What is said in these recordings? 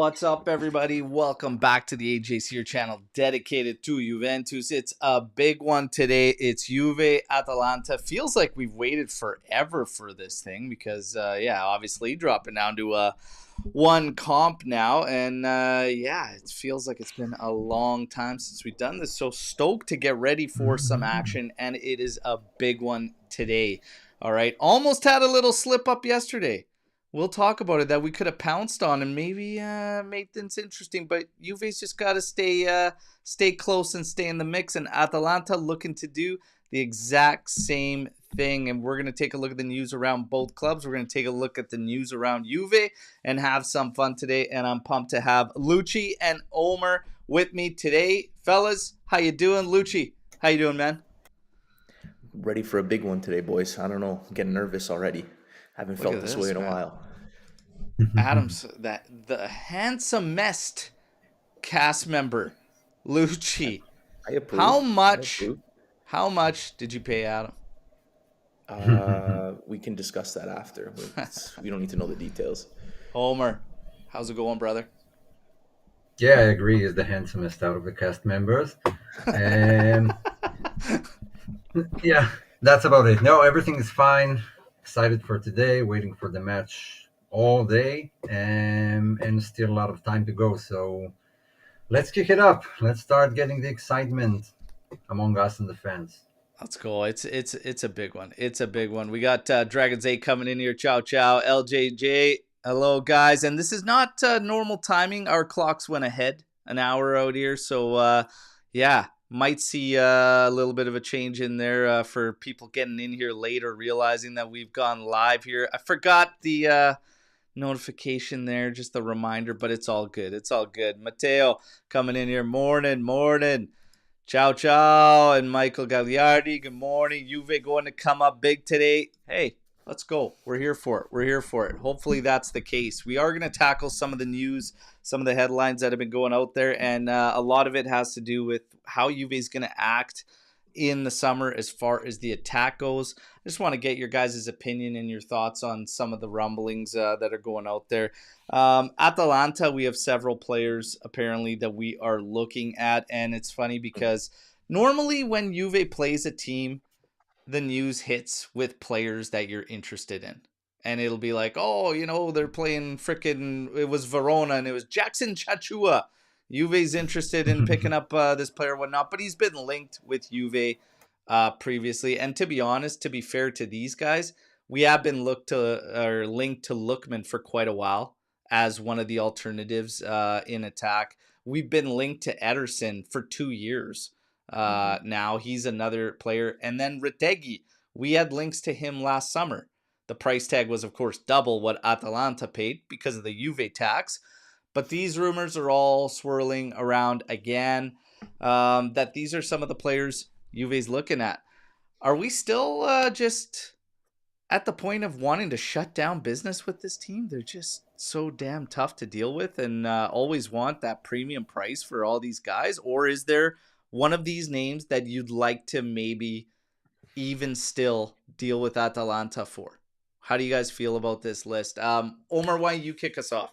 What's up, everybody? Welcome back to the AJC channel dedicated to Juventus. It's a big one today. It's Juve Atalanta. Feels like we've waited forever for this thing because, obviously dropping down to one comp now. And, it feels like it's been a long time since we've done this. So stoked to get ready for some action, and it is a big one today. All right. Almost had a little slip up yesterday. We'll talk about it that we could have pounced on and maybe made things interesting. But Juve's just got to stay close and stay in the mix. And Atalanta looking to do the exact same thing. And we're going to take a look at the news around both clubs. We're going to take a look at the news around Juve and have some fun today. And I'm pumped to have Lucci and Omer with me today. Fellas, how you doing? Lucci, how you doing, man? Ready for a big one today, boys. I don't know. I'm getting nervous already. Haven't felt this way in a while. Adams, the handsomest cast member, Lucci. I approve. How much did you pay Adam? We can discuss that after. We don't need to know the details. Omer, how's it going, brother? Yeah, I agree. He's the handsomest out of the cast members. Yeah, that's about it. No, everything is fine. Excited for today, waiting for the match all day, and still a lot of time to go. So let's kick it up. Let's start getting the excitement among us and the fans. Let's go. It's a big one. It's a big one. We got Dragon's 8 coming in here. Ciao, ciao. LJJ. Hello, guys. And this is not normal timing. Our clocks went ahead an hour out here. So, might see a little bit of a change in there for people getting in here later, realizing that we've gone live here. I forgot the notification there, just the reminder, but it's all good. It's all good. Matteo coming in here. Morning. Ciao, ciao. And Michael Gagliardi, good morning. Juve going to come up big today. Hey, let's go. We're here for it. Hopefully that's the case. We are going to tackle some of the news, some of the headlines that have been going out there, and a lot of it has to do with how Juve is going to act in the summer as far as the attack goes. I just want to get your guys' opinion and your thoughts on some of the rumblings that are going out there. Atalanta, we have several players apparently that we are looking at, and it's funny because normally when Juve plays a team, the news hits with players that you're interested in. And it'll be like, they're playing it was Verona and it was Jackson Chachua. Juve's interested in picking up this player, whatnot, but he's been linked with Juve previously. And to be honest, to be fair to these guys, we have been linked to Lookman for quite a while as one of the alternatives in attack. We've been linked to Ederson for 2 years. Now he's another player. And then Retegui, we had links to him last summer. The price tag was, of course, double what Atalanta paid because of the Juve tax. But these rumors are all swirling around again, that these are some of the players Juve's looking at. Are we still just at the point of wanting to shut down business with this team? They're just so damn tough to deal with and always want that premium price for all these guys. Or is there one of these names that you'd like to maybe even still deal with Atalanta for? How do you guys feel about this list? Omer, why don't you kick us off?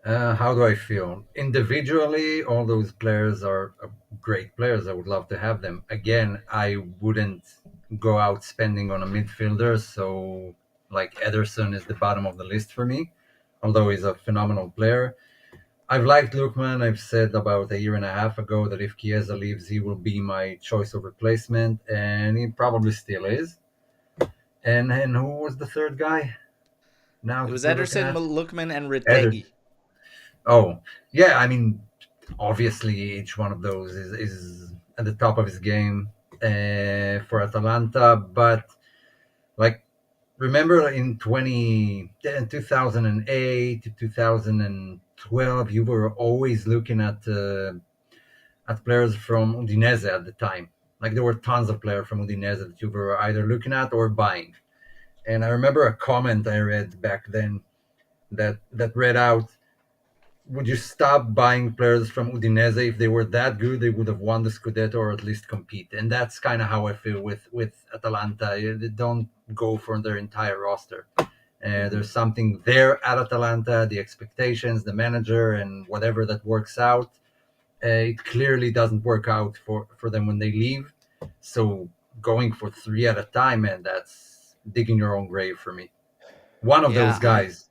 How do I feel? Individually, all those players are great players. I would love to have them. Again, I wouldn't go out spending on a midfielder. So, like Ederson is the bottom of the list for me, although he's a phenomenal player. I've liked Lookman. I've said about a year and a half ago that if Chiesa leaves, he will be my choice of replacement, and he probably still is. And who was the third guy? Now it was Ederson, Lookman, and Retegui. Oh, yeah. I mean, obviously, each one of those is at the top of his game for Atalanta. But, remember in 2008 to 2012, you were always looking at players from Udinese at the time. There were tons of players from Udinese that you were either looking at or buying. And I remember a comment I read back then that read out, would you stop buying players from Udinese? If they were that good, they would have won the Scudetto or at least compete. And that's kind of how I feel with Atalanta. They don't go for their entire roster. There's something there at Atalanta, the expectations, the manager, and whatever that works out. It clearly doesn't work out for them when they leave. So going for three at a time, man, that's digging your own grave for me. One of those Yeah, guys.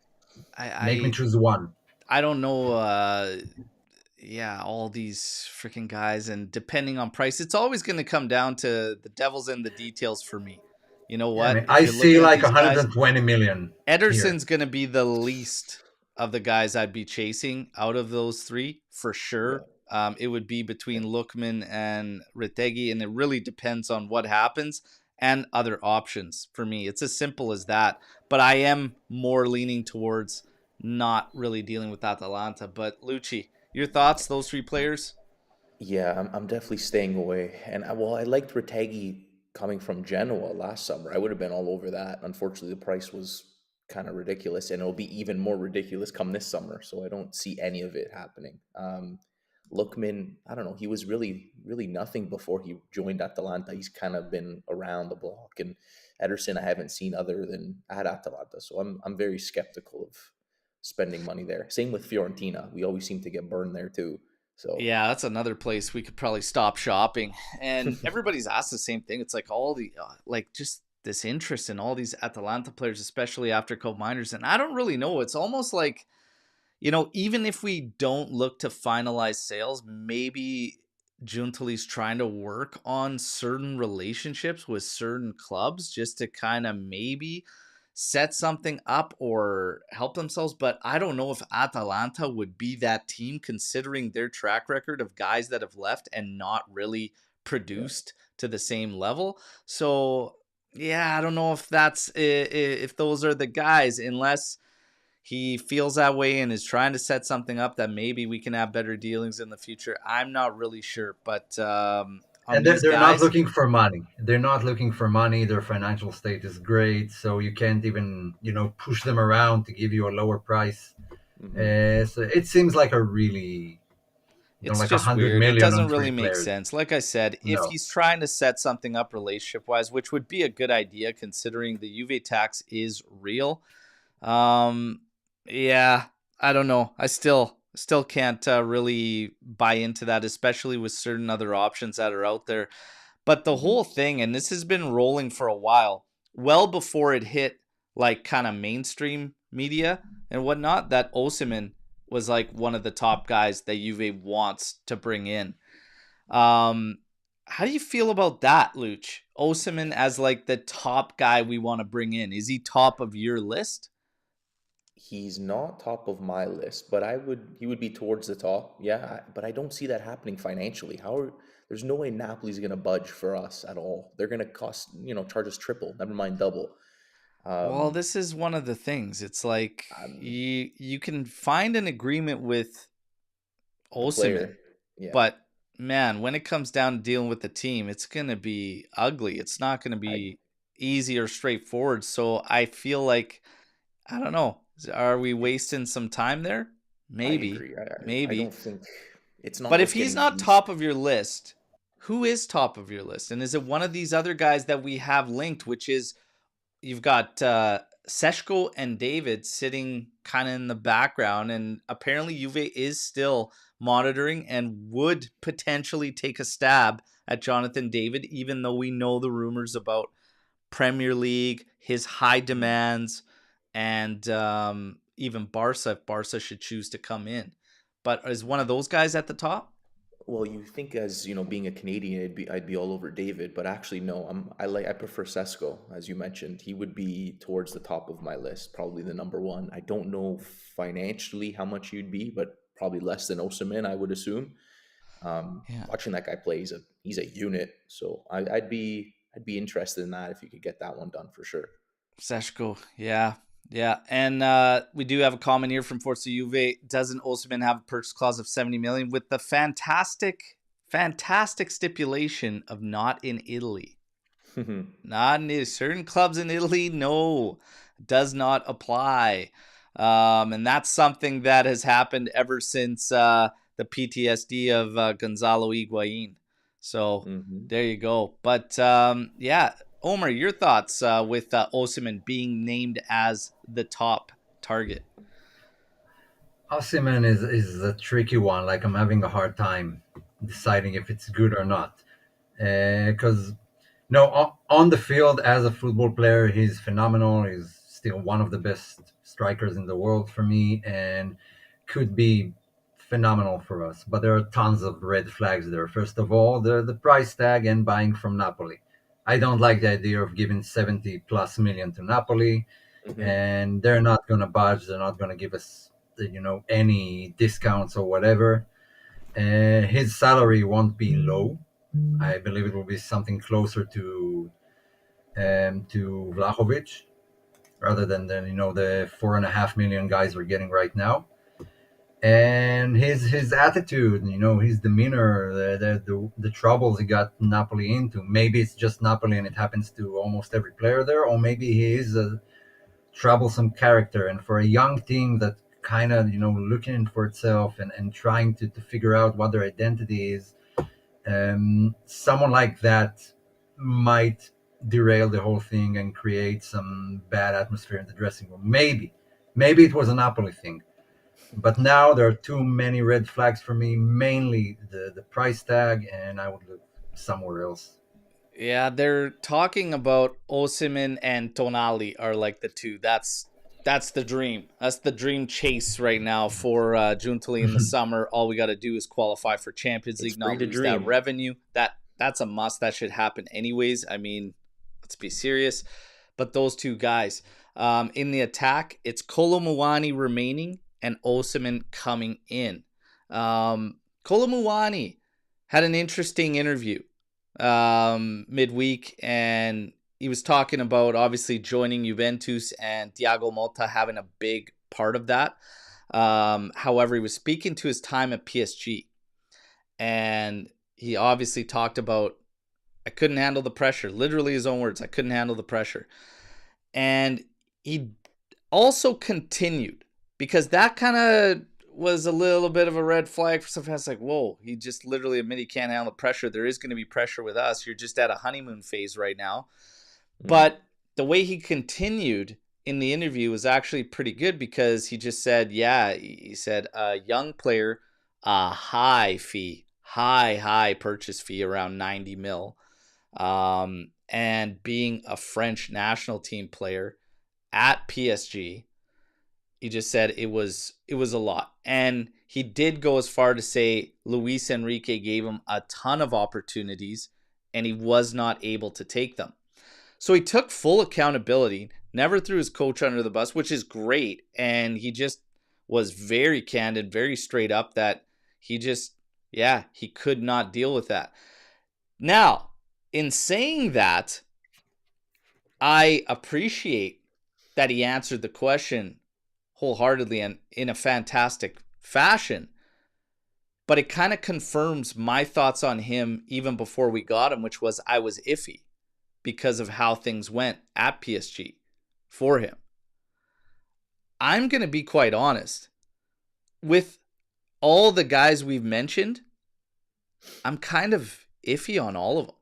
I Make me I, choose one. I don't know. Yeah, all these freaking guys, and depending on price, it's always going to come down to the devil's in the details for me. You know Yeah, I what? mean, If I you're see looking at like these guys, 120 million here. Ederson's going to be the least of the guys I'd be chasing out of those three for Yeah. sure. It would be between Lookman and Retegi, and it really depends on what happens and other options for me. It's as simple as that. But I am more leaning towards not really dealing with Atalanta. But Lucci, your thoughts, those three players? Yeah, I'm definitely staying away. And I liked Retegui coming from Genoa last summer. I would have been all over that. Unfortunately, the price was kind of ridiculous, and it'll be even more ridiculous come this summer. So I don't see any of it happening. Lookman, I don't know. He was really nothing before he joined Atalanta. He's kind of been around the block, and Ederson I haven't seen other than at Atalanta. So I'm very skeptical of spending money there. Same with Fiorentina. We always seem to get burned there too. So. Yeah, that's another place we could probably stop shopping. And everybody's asked the same thing. It's like all the like just this interest in all these Atalanta players, especially after Cope Miners. And I don't really know. It's almost like, even if we don't look to finalize sales, maybe Giuntoli's trying to work on certain relationships with certain clubs just to kind of maybe set something up or help themselves. But I don't know if Atalanta would be that team considering their track record of guys that have left and not really Yeah. produced to the same level. So yeah, I don't know if if those are the guys, unless he feels that way and is trying to set something up that maybe we can have better dealings in the future. I'm not really sure, but on And these they're not guys, looking for money. They're not looking for money. Their financial state is great, so you can't even push them around to give you a lower price. Hmm. So it seems like a really it's like a just hundred weird. It million doesn't on really three make players. sense. Like I said, if No, he's trying to set something up relationship wise, which would be a good idea considering the Juve tax is real. Um, yeah, I don't know. I still can't really buy into that, especially with certain other options that are out there. But the Hmm. whole thing, and this has been rolling for a while, well before it hit like kind of mainstream media and whatnot, that Osimhen was like one of the top guys that Juve wants to bring in. Um, how do you feel about that, Luch? Osimhen as like the top guy we want to bring in. Is he top of your list? He's not top of my list, but he would be towards the top. Yeah, but I don't see that happening financially. There's no way Napoli's going to budge for us at all. They're going to charge us triple, never mind double. Well, Um, this is one of the things. It's like I'm you can find an agreement with the Osimhen, player. Yeah, but man, when it comes down to dealing with the team, it's going to be ugly. It's not going to I be easy or straightforward. So I feel like, I don't know, are we it's wasting some time there? I Maybe, agree. I don't maybe. think it's not But if worth he's getting not fees. top of your list, who is top of your list? And is it one of these other guys that we have linked, which is you've got Seshko and David sitting kind of in the background, and apparently Juve is still monitoring and would potentially take a stab at Jonathan David, even though we know the rumors about Premier League, his high Mhm. demands, and even Barca if Barca should choose to come in. But is one of those guys at the top? Well, you think as being a Canadian, I'd be all over David, but actually no. I prefer Sesko, as you mentioned. He would be towards the top of my list, probably the number one. I don't know financially how much he'd be, but probably less than Osimhen, I would assume. Yeah. Watching that guy play, he's a unit. So I'd be interested in that if you could get that one done for sure. Seshko, yeah, yeah, and we do have a comment here from Forza Juve. Doesn't Osimhen have a purchase clause of 70 million with the fantastic stipulation of not in Italy? Not in certain clubs in Italy. No, does not apply, and that's something that has happened ever since the PTSD of Gonzalo Higuain. So Hmm. there you go. But yeah. Omer, your thoughts with Osimhen being named as the top target? Osimhen is a tricky one. Like, I'm having a hard time deciding if it's good or not. Because no, on the field as a football player, he's phenomenal. He's still one of the best strikers in the world for me, and could be phenomenal for us. But there are tons of red flags there. First of all, the price tag and buying from Napoli. I don't like the idea of giving 70 plus million to Napoli, Hmm. and they're not going to budge. They're not going to give us, any discounts or whatever. His salary won't be low. I believe it will be something closer to Vlahovic rather than the 4.5 million guys we're getting right now. And his attitude, his demeanor, the troubles he got Napoli into. Maybe it's just Napoli and it happens to almost every player there, or maybe he is a troublesome character. And for a young team that kind of looking for itself and trying to figure out what their identity is, someone like that might derail the whole thing and create some bad atmosphere in the dressing room. Maybe it was a Napoli thing, but now there are too many red flags for me. Mainly the price tag, and I would look somewhere else. Yeah, they're talking about Osimhen and Tonali are like the two. That's the dream. That's the dream chase right now for Giuntoli in the summer. All we got to do is qualify for Champions It's League, free not to lose that dream. revenue. That's a must. That should happen anyways. I mean, let's be serious. But those two guys in the attack, it's Kolo Muani remaining and Osimhen coming in. Kolo Muani had an interesting interview midweek, and he was talking about obviously joining Juventus and Thiago Motta having a big part of that. However, he was speaking to his time at PSG, and he obviously talked about, I couldn't handle the pressure. Literally his own words, I couldn't handle the pressure. And he also continued, because that kind of was a little bit of a red flag for some fans. Like, whoa, he just literally admitted he can't handle the pressure. There is going to be pressure with us. You're just at a honeymoon phase right now. Hmm. But the way he continued in the interview was actually pretty good, because he just said, yeah, he said, a young player, a high fee, high purchase fee, around 90 mil. And being a French national team player at PSG, he just said it was a lot. And he did go as far to say Luis Enrique gave him a ton of opportunities and he was not able to take them. So he took full accountability, never threw his coach under the bus, which is great. And he just was very candid, very straight up, that he just, yeah, he could not deal with that. Now, in saying that, I appreciate that he answered the question wholeheartedly and in a fantastic fashion. But it kind of confirms my thoughts on him even before we got him, which was I was iffy because of how things went at PSG for him. I'm going to be quite honest. With all the guys we've mentioned, I'm kind of iffy on all of them.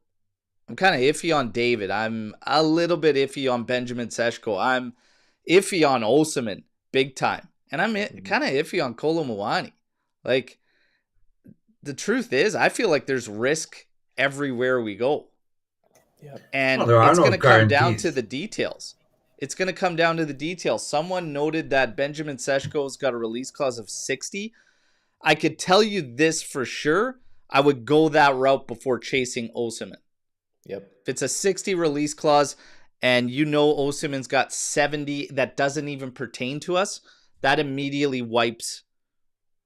I'm kind of iffy on David. I'm a little bit iffy on Benjamin Sesko. I'm iffy on Osimhen, big time. And I'm Hmm. kind of iffy on Kolo Muani. Like, the truth is, I feel like there's risk everywhere we go. Yep. Well, And there are it's no going to come down to guarantees. the details. It's going to come down to the details. Someone noted that Benjamin Sesko's got a release clause of 60. I could tell you this for sure. I would go that route before chasing Osimhen. Yep. If it's a 60 release clause and you know Osimhen's got 70 that doesn't even pertain to us, that immediately wipes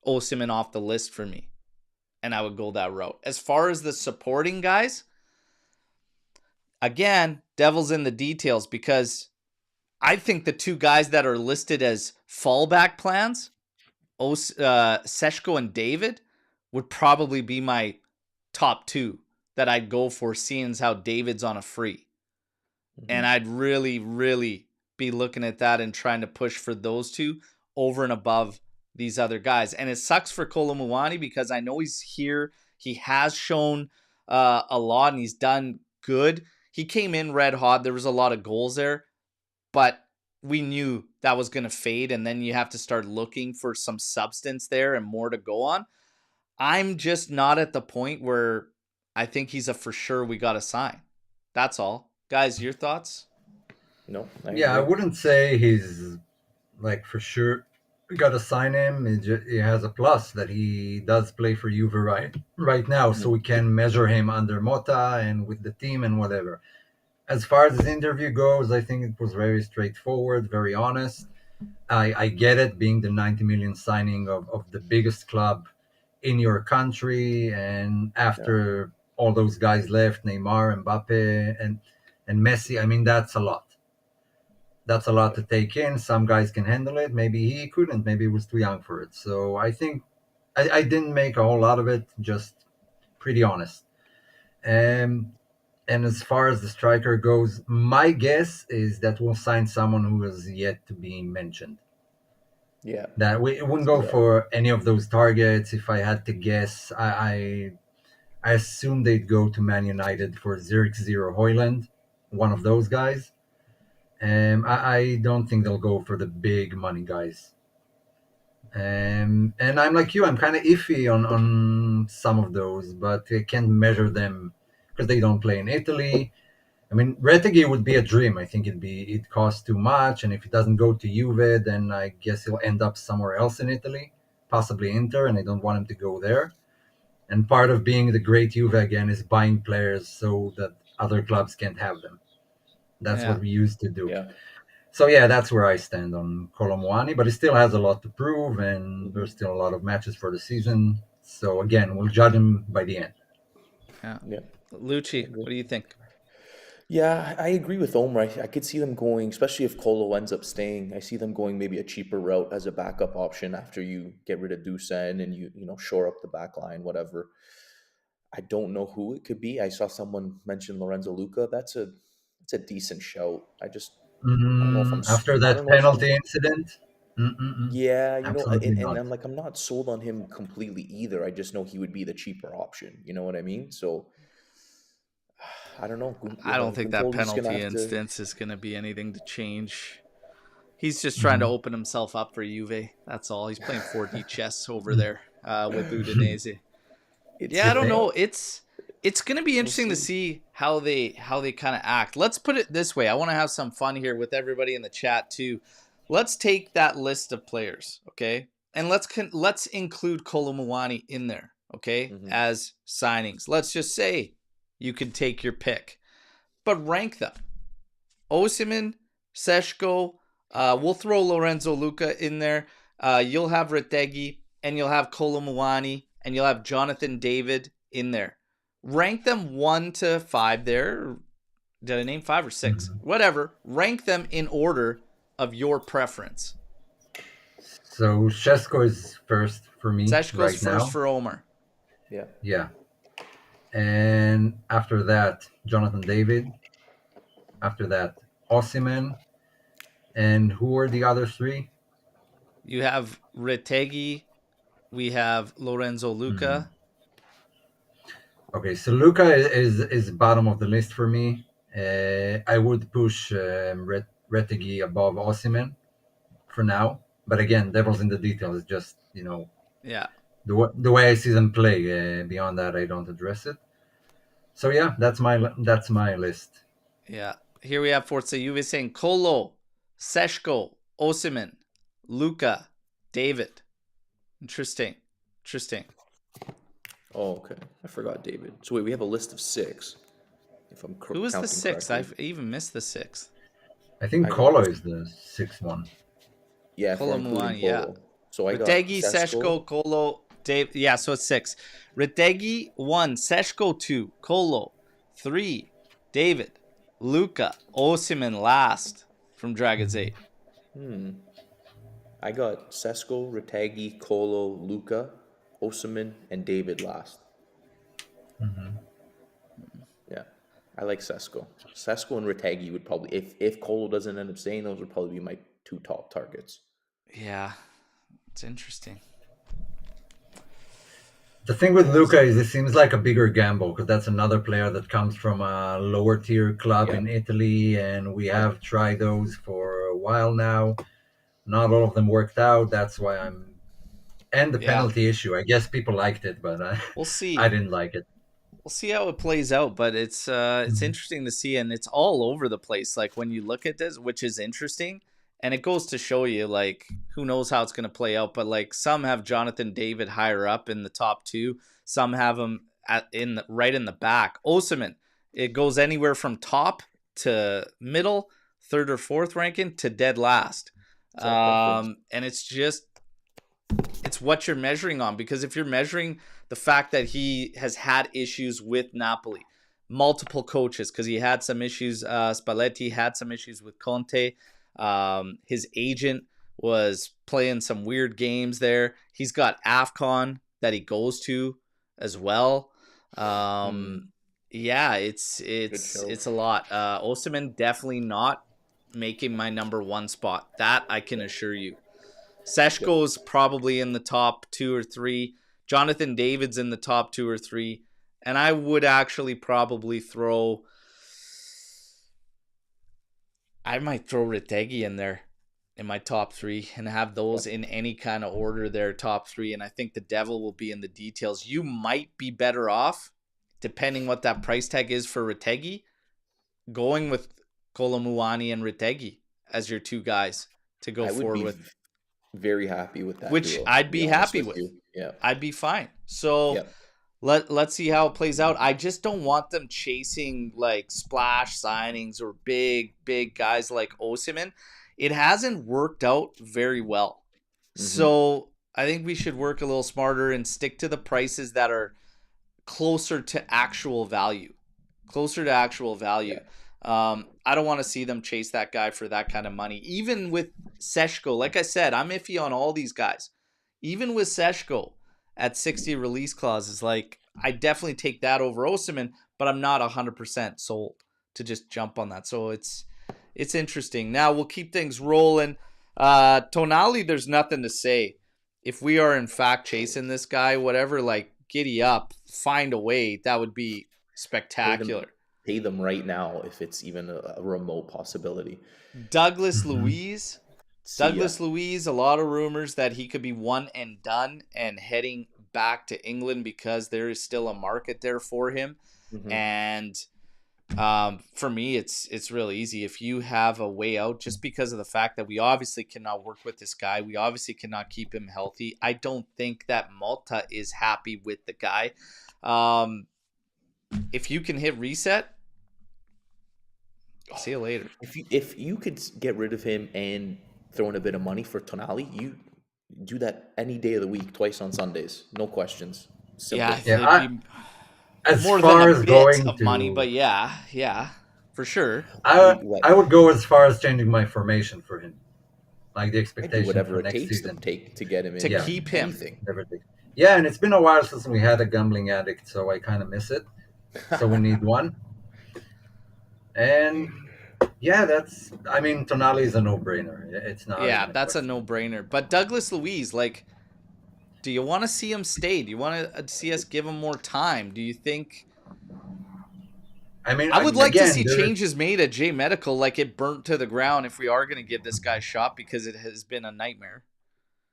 Osimhen off the list for me. And I would go that route. As far as the supporting guys, again, devil's in the details, because I think the two guys that are listed as fallback plans, Seshko and David, would probably be my top two that I'd go for, seeing as how David's on a free. Hmm. And I'd really, really be looking at that and trying to push for those two over and above these other guys. And it sucks for Kolo Muani, because I know he's here. He has shown a lot and he's done good. he came in red hot. There was a lot of goals there, but we knew that was going to fade, and then you have to start looking for some substance there and more to go on. I'm just not at the point where I think he's a for sure we got to sign. That's all. Guys, your thoughts? No, I Yeah, I agree. wouldn't say he's like for sure. We got to sign him. It has a plus that he does play for Juve right now, so we can measure him under Motta and with the team and whatever. As far as his interview goes, I think it was very straightforward, very honest. I get it, being the 90 million signing of the biggest club in your country, and Yeah, after all those guys left, Neymar, Mbappe, and Messi. I mean, that's a lot. That's a lot yeah, to take in. Some guys can handle it. Maybe he couldn't. Maybe he was too young for it. So I think I didn't make a whole lot of it. Just pretty honest. Um, and as far as the striker goes, my guess is that we'll sign someone who is yet to be mentioned. yeah. That we wouldn't See go that? for any of those targets. If I had to guess, I assume they'd go to Man United for Xerxes or Hoyland, one of those guys. I don't think they'll go for the big money guys. And I'm like you, I'm kind of iffy on some of those, but I can't measure them because they don't play in Italy. I mean, Retegui would be a dream. I think it costs too much, and if it doesn't go to Juve, then I guess he'll end up somewhere else in Italy, possibly Inter, and I don't want him to go there. And part of being the great Juve again is buying players so that other clubs can't have them. That's Yeah. what we used to do. Yeah. So yeah, that's where I stand on Kolo Muani, but he still has a lot to prove, and Hmm. there's still a lot of matches for the season. So again, we'll judge him by the end. Yeah. Yeah, I Lucci, agree. what do you think? Yeah, I agree with Omer. I could see them going, especially if Kolo ends up staying. I see them going maybe a cheaper route as a backup option after you get rid of Dusan and you shore up the back line, whatever. I don't know who it could be. I saw someone mention Lorenzo Luca. That's a decent shout. I don't know if After I that don't know if I'm penalty incident, mm-mm-mm. yeah, Absolutely and not. I'm like I'm not sold on him completely either. I just know he would be the cheaper option. You know what I mean? So I don't know. I don't think that Guntoli's gonna penalty have to. instance is going to be anything to change. He's just trying to Mhm. open himself up for Juve. That's all. He's playing 4D chess over there with Udinese. It's Yeah, I don't They- know. It's going to be we'll interesting to see. see how they kind of act. Let's put it this way. I want to have some fun here with everybody in the chat too. Let's take that list of players, okay? And let's include Kolo Muani in there, okay? Hmm. As signings. Let's just say you can take your pick. But rank them. Osimhen, Seshko, we'll throw Lorenzo Luca in there. You'll have Retegui, and you'll have Kolo Muani, and you'll have Jonathan David in there. Rank them 1 to 5 there. Did I name 5 or 6? Mhm. Whatever. Rank them in order of your preference. So Shesko is first for me Seshko's right first now. for Omer. Yeah. Yeah. And after that, Jonathan David. After that, Osimhen. And who are the other three? You have Retegui. We have Lorenzo Mhm. Luca. Okay, so Luca is bottom of the list for me. I would push Retegui above Osimhen for now, but again, devil's in the details. Just Yeah. the way I see them play. Beyond that, I don't address it. So yeah, that's my list. Yeah. Here we have Forza Juve saying Kolo, Seshko, Osimhen, Luca, David. Interesting. Interesting. Oh, okay. I forgot David. So wait, we have a list of 6, if I'm Who was the counting sixth? correctly. I even missed the sixth. I think I got Kolo is the sixth one. yeah, if we're Kolo including Muani, yeah. Kolo. So I got Retegui, Sesko. Seshko, Kolo, Dave. Yeah, so it's 6. Retegui, 1. Seshko, 2. Kolo, 3. David, Luca, Osimhen last from Dragons 8. Hmm. I got Sesko, Retegui, Kolo, Luca, Osimhen, and David last. Mhm. Yeah, I like Sesko. Sesko and Retegui would probably, if Kolo doesn't end up staying, those would probably be my 2 top targets. Yeah, it's interesting. The thing with Luca is it seems like a bigger gamble because that's another player that comes from a lower tier club Yeah, in Italy, and we yeah, have tried those for a while now. Not all of them worked out. That's why I'm. And the Yeah, penalty issue. I guess people liked it, but we'll I see. didn't like it. We'll see how it plays out, but it's Mhm. interesting to see, and it's all over the place. Like when you look at this, which is interesting, and it goes to show you, like, who knows how it's going to play out. But like some have Jonathan David higher up in the top two, some have him right in the back. Osimhen, it goes anywhere from top to middle, third or fourth ranking to dead last, it's all preference. and it's what you're measuring on, because if you're measuring the fact that he has had issues with Napoli, multiple coaches, because he had some issues, Spalletti had some issues with Conte, his agent was playing some weird games there, he's got AFCON that he goes to as well. Hmm. Yeah, it's Good it's show. it's a lot. Osimhen definitely not making my number one spot, that I can assure you. Yep. Seshko's probably in the top two or three. Jonathan David's in the top two or three. And I would actually probably I might throw Ritegi in there in my top three and have those Yep. in any kind of order there, top three. And I think the devil will be in the details. You might be better off, depending what that price tag is for Ritegi, going with Kolo Muani and Ritegi as your two guys to go I would forward be with, very happy with that which duo, I'd to be be honest happy with with. you. Yeah. I'd be fine. So Yep. let's see how it plays out. I just don't want them chasing like splash signings or big guys like Osimhen. It hasn't worked out very well. Hmm. So I think we should work a little smarter and stick to the prices that are closer to actual value. Closer to actual value. Yeah. I don't want to see them chase that guy for that kind of money. Even with Seshko, like I said, I'm iffy on all these guys. Even with Seshko at 60 release clauses, like I definitely take that over Osimhen, but I'm not 100% sold to just jump on that. So it's interesting. Now we'll keep things rolling. Tonali, there's nothing to say. If we are in fact chasing this guy, whatever, like giddy up, find a way. That would be Pay them, spectacular. pay them right now if it's even a remote possibility. Douglas Mhm. Luiz. See ya. Douglas Luiz, a lot of rumors that he could be one and done and heading back to England because there is still a market there for him. Hmm. And for me, it's really easy. If you have a way out, just because of the fact that we obviously cannot work with this guy, we obviously cannot keep him healthy. I don't think that Malta is happy with the guy. Um, if you can hit reset, see you later. If you could get rid of him and throw in a bit of money for Tonali, you do that any day of the week, twice on Sundays, no questions. Yeah, Simple. Yeah, it'd be as more than far a as bit going of money, to, but yeah, for sure. I I would go as far as changing my formation for him, like the I do expectation whatever for it next takes season. to get him To in Yeah, there. keep him. Anything. everything. Yeah, and it's been a while since we had a gambling addict, so I kind of miss it. So we need one. And yeah, I mean, Tonali is a no-brainer. It's not Yeah, even a that's a question. no-brainer. But Douglas Luiz, like, do you want to see him stay? Do you want to see us give him more time? Do you think I mean, I would like to again, see changes made at J Medical, like it burnt to the ground if we are going to give this guy a shot, because it has been a nightmare.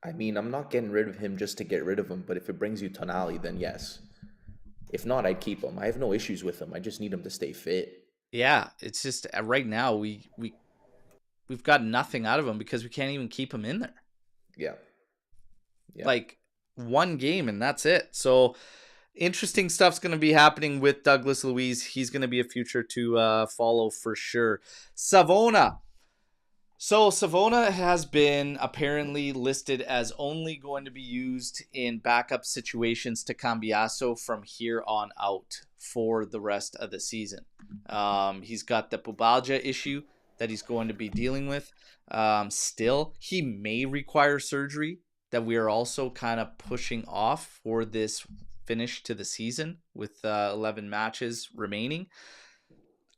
I mean, I'm not getting rid of him just to get rid of him, but if it brings you Tonali, then yes. If not, I'd keep him. I have no issues with him. I just need him to stay fit. Yeah, it's just right now we've got nothing out of him because we can't even keep him in there. Yeah. Yeah. Like one game and that's it. So interesting stuff's going to be happening with Douglas Luiz. He's going to be a future to follow for sure. Savona. So Savona has been apparently listed as only going to be used in backup situations to Cambiaso from here on out for the rest of the season. He's got the pubalgia issue that he's going to be dealing with. Still, he may require surgery that we are also kind of pushing off for this finish to the season with 11 matches remaining.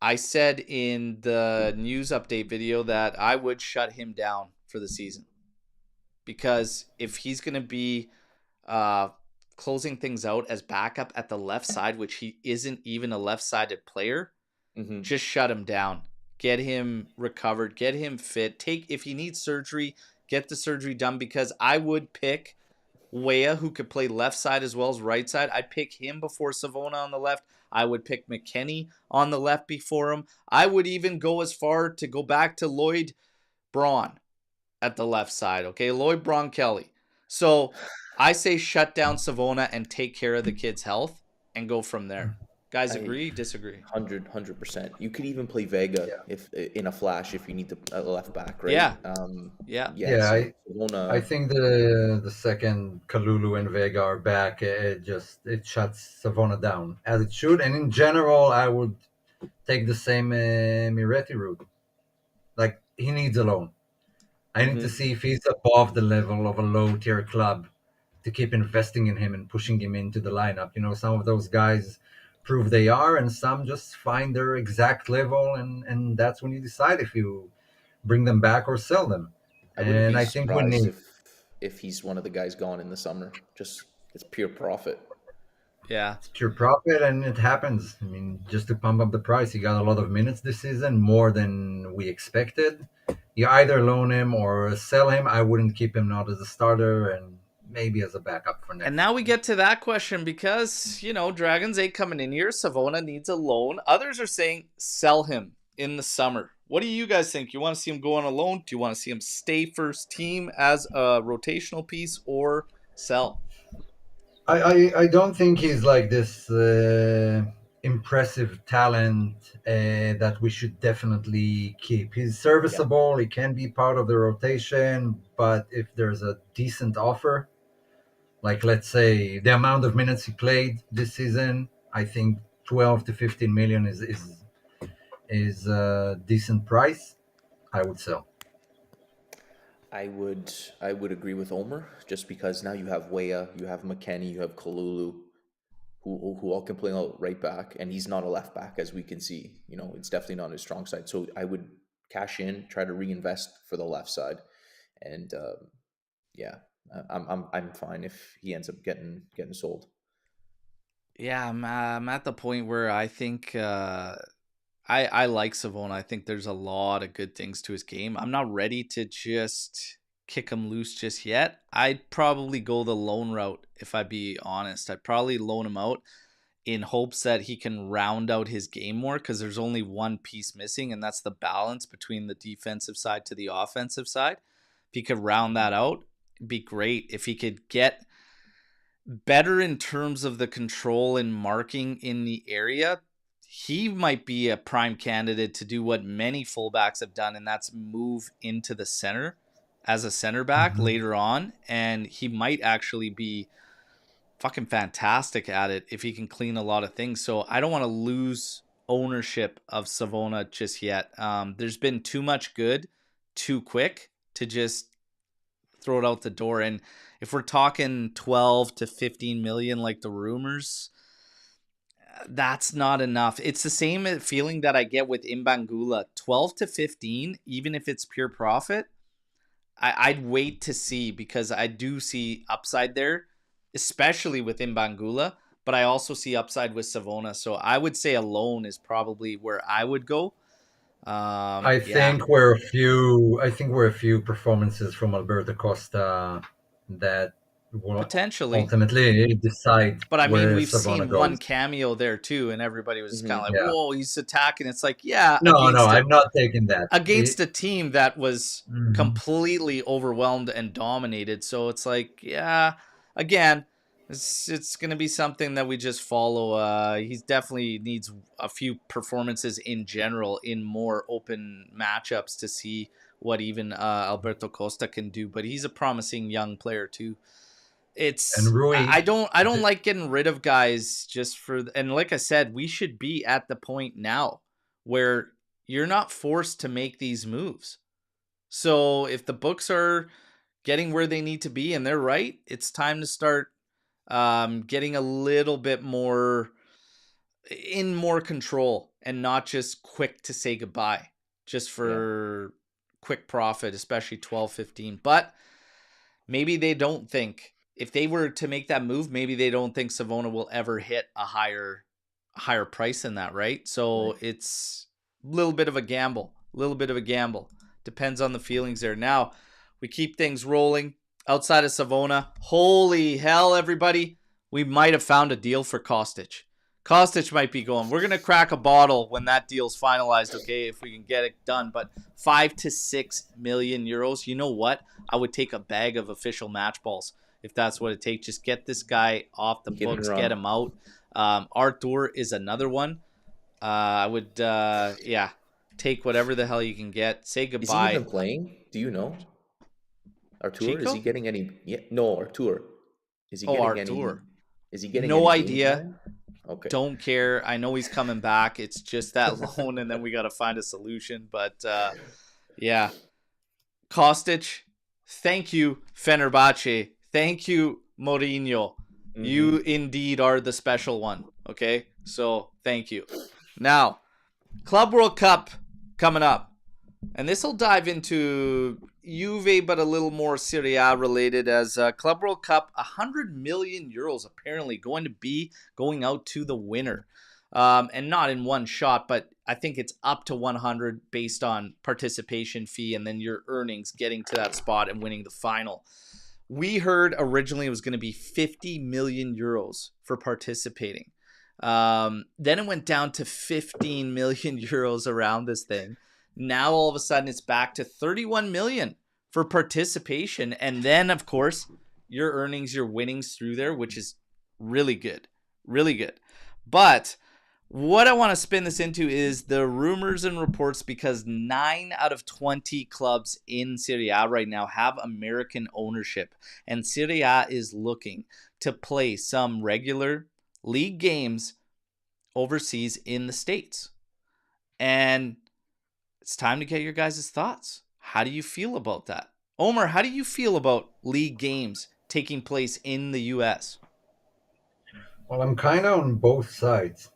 I said in the news update video that I would shut him down for the season, because if he's going to be uh, closing things out as backup at the left side, which he isn't even a left-sided player, just shut him down. Get him recovered. Get him fit. If he needs surgery, get the surgery done, because I would pick Weah, who could play left side as well as right side. I'd pick him before Savona on the left. I would pick McKennie on the left before him. I would even go as far to go back to Lloyd Braun at the left side. Okay, Lloyd Braun Kelly. So I say shut down Savona and take care of the kid's health and go from there. Guys, agree? Disagree? 100%. You could even play Vega Yeah. if in a flash if you need a left back, right? Yeah. Yeah, I think the second Kalulu and Vega are back, it shuts Savona down as it should. And in general, I would take the same Miretti route. Like, he needs a loan. I need to see if he's above the level of a low tier club to keep investing in him and pushing him into the lineup. You know, some of those guys prove they are, and some just find their exact level, and that's when you decide if you bring them back or sell them. I wouldn't And be I think we surprised need if he's one of the guys gone in the summer. Just it's pure profit. Yeah. it's pure profit, and it happens. I mean, just to pump up the price, he got a lot of minutes this season, more than we expected. You either loan him or sell him. I wouldn't keep him not as a starter and maybe as a backup for next. And now we get to that question because, Dragons 8 coming in here. Savona needs a loan. Others are saying sell him in the summer. What do you guys think? You want to see him go on a loan? Do you want to see him stay first team as a rotational piece or sell? I don't think he's like this impressive talent that we should definitely keep. He's serviceable. He can be part of the rotation, but if there's a decent offer, like let's say the amount of minutes he played this season, I think 12 to 15 million is a decent price. I would sell. I would agree with Omer just because now you have Weah, you have McKennie, you have Kalulu, who all can play out right back, and he's not a left back as we can see. It's definitely not his strong side. So I would cash in, try to reinvest for the left side, and I'm fine if he ends up getting sold. Yeah, I'm at the point where I think I like Savona. I think there's a lot of good things to his game. I'm not ready to just kick him loose just yet. I'd probably go the loan route if I'd be honest. I'd probably loan him out in hopes that he can round out his game more, because there's only one piece missing, and that's the balance between the defensive side to the offensive side. If he could round that out, it'd be great. If he could get better in terms of the control and marking in the area, he might be a prime candidate to do what many fullbacks have done, and that's move into the center as a center back later on. And he might actually be fucking fantastic at it if he can clean a lot of things. So I don't want to lose ownership of Savona just yet. There's been too much good too quick to just throw it out the door. And if we're talking 12 to 15 million like the rumors, that's not enough. It's the same feeling that I get with Imbangula. 12 to 15, even if it's pure profit, I'd wait to see, because I do see upside there, especially with Imbangula, but I also see upside with Savona. So I would say a loan is probably where I would go. I think we're a few performances from Alberto Costa that will potentially ultimately decide. But I mean, we've Savona seen goes. one cameo there too, and everybody was kind of like, "Whoa, he's attacking!" It's like, yeah, no, I'm not taking that against a team that was completely overwhelmed and dominated. So it's like, yeah, again, it's going to be something that we just follow. He's definitely needs a few performances in general in more open matchups to see what even Alberto Costa can do. But he's a promising young player too. And Rui, I don't like getting rid of guys just for, and like I said, we should be at the point now where you're not forced to make these moves. So if the books are getting where they need to be and they're right, it's time to start getting a little bit more control and not just quick to say goodbye just for quick profit, especially 12-15. But maybe they don't think if they were to make that move, maybe they don't think Savona will ever hit a higher price than that, right? So Right. it's a little bit of a gamble. Depends on the feelings there. Now, we keep things rolling outside of Savona. Holy hell, everybody. We might have found a deal for Kostic. Kostic might be going. We're going to crack a bottle when that deal's finalized, okay, if we can get it done. But 5 to 6 million euros, you know what? I would take a bag of official match balls if that's what it takes. Just get this guy off the Get it books, around. get him out. Arthur is another one. I would, take whatever the hell you can get. Say Is he goodbye. even playing? Do you know? Artur, is he Chico? getting any? Yeah, no, Artur. Is he Oh, getting any? Arthur. Is he getting No any game idea. time? Okay. Don't care. I know he's coming back. It's just that loan, and then we got to find a solution. But yeah, Kostic. Thank you, Fenerbahce. Thank you, Mourinho. Mhm. You indeed are the special one. Okay, so thank you. Now, Club World Cup coming up. And this will dive into Juve, but a little more Serie A related, as Club World Cup, 100 million euros apparently going to be going out to the winner. And not in one shot, but I think it's up to 100 based on participation fee and then your earnings getting to that spot and winning the final. We heard originally it was going to be 50 million euros for participating. Then it went down to 15 million euros around this thing. Now all of a sudden it's back to 31 million for participation. And then, of course, your earnings, your winnings through there, which is really good. Really good. But what I want to spin this into is the rumors and reports, because 9 out of 20 clubs in Serie A right now have American ownership. And Serie A is looking to play some regular league games overseas in the States. And it's time to get your guys' thoughts. How do you feel about that? Omer, how do you feel about league games taking place in the U.S.? Well, I'm kind of on both sides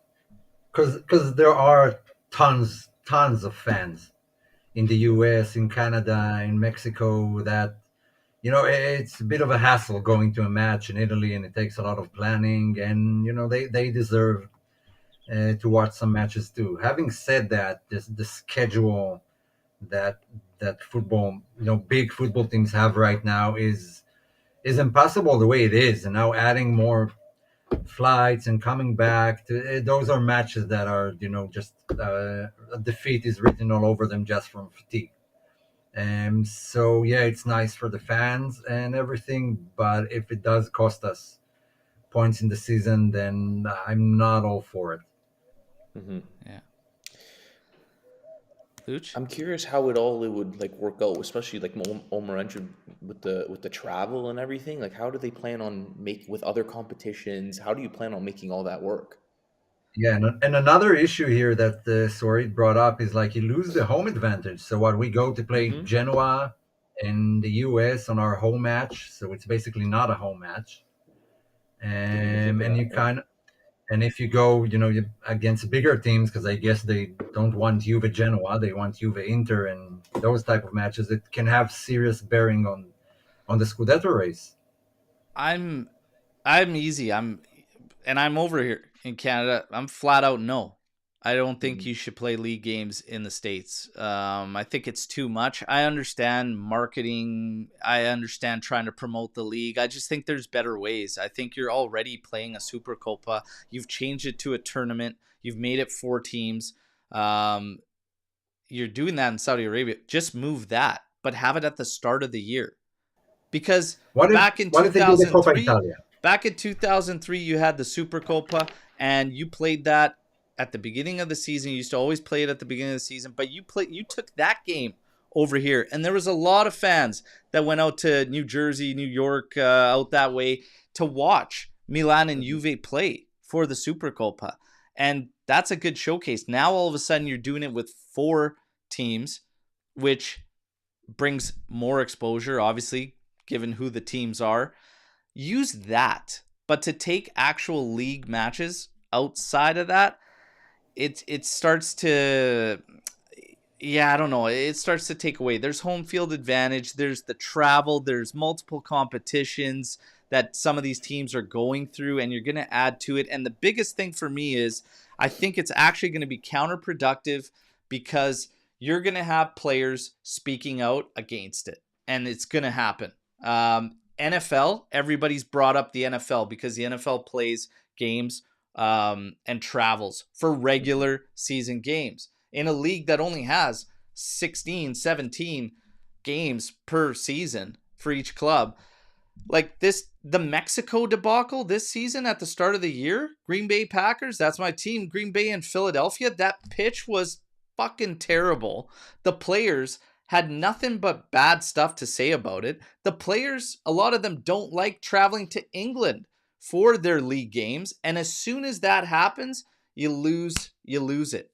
because there are tons of fans in the U.S., in Canada, in Mexico that it's a bit of a hassle going to a match in Italy, and it takes a lot of planning, and they deserve to watch some matches too. Having said that, the schedule that football, big football teams have right now is impossible the way it is, and now adding more flights and coming back to those are matches that are just a defeat is written all over them just from fatigue. And so yeah, it's nice for the fans and everything, but if it does cost us points in the season, then I'm not all for it. Mhm. Yeah. Lucci? I'm curious how it would like work out, especially like Omer mentioned with the travel and everything. Like, how do they plan on with other competitions? How do you plan on making all that work? Yeah, and another issue here that Sorit brought up is like you lose the home advantage. So what we go to play Mm-hmm. Genoa in the US on our home match, so it's basically not a home match. Didn't even think of And that. you Yeah. kind of, and if you go, against bigger teams, because I guess they don't want Juve Genoa, they want Juve Inter, and those type of matches, it can have serious bearing on the Scudetto race. I'm easy. I'm over here in Canada. I'm flat out no. I don't think Mm-hmm. you should play league games in the States. I think it's too much. I understand marketing. I understand trying to promote the league. I just think there's better ways. I think you're already playing a Super Copa. You've changed it to a tournament. You've made it 4 teams. You're doing that in Saudi Arabia. Just move that, but have it at the start of the year. Because What if back in what if they do the Coppa 2003, Italia? you had the Super Copa, and you played that at the beginning of the season. You used to always play it at the beginning of the season, but you took that game over here, and there was a lot of fans that went out to New Jersey, New York, out that way to watch Milan and Juve play for the Super Copa, and that's a good showcase. Now all of a sudden you're doing it with 4 teams, which brings more exposure, obviously, given who the teams are. Use that. But to take actual league matches outside of that, it starts to, I don't know. It starts to take away. There's home field advantage. There's the travel. There's multiple competitions. that some of these teams are going through, and you're going to add to it. And the biggest thing for me is I think it's actually going to be counterproductive because you're going to have players speaking out against it, and it's going to happen. NFL, everybody's brought up the NFL because the NFL plays games and travels for regular season games in a league that only has 16, 17 games per season for each club. Like the Mexico debacle this season at the start of the year, Green Bay Packers, that's my team, Green Bay and Philadelphia, that pitch was fucking terrible. The players had nothing but bad stuff to say about it. The players, a lot of them don't like traveling to England for their league games. And as soon as that happens, you lose it.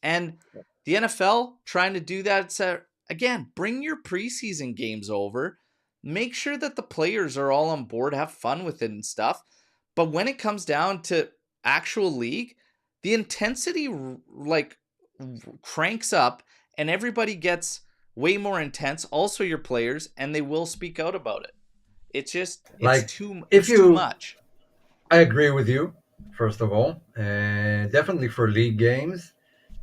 And the NFL trying to do that, again, bring your preseason games over. Make sure that the players are all on board, have fun with it and stuff. But when it comes down to actual league, the intensity cranks up and everybody gets way more intense. Also your players, and they will speak out about it. It's too much. I agree with you, first of all. Definitely for league games.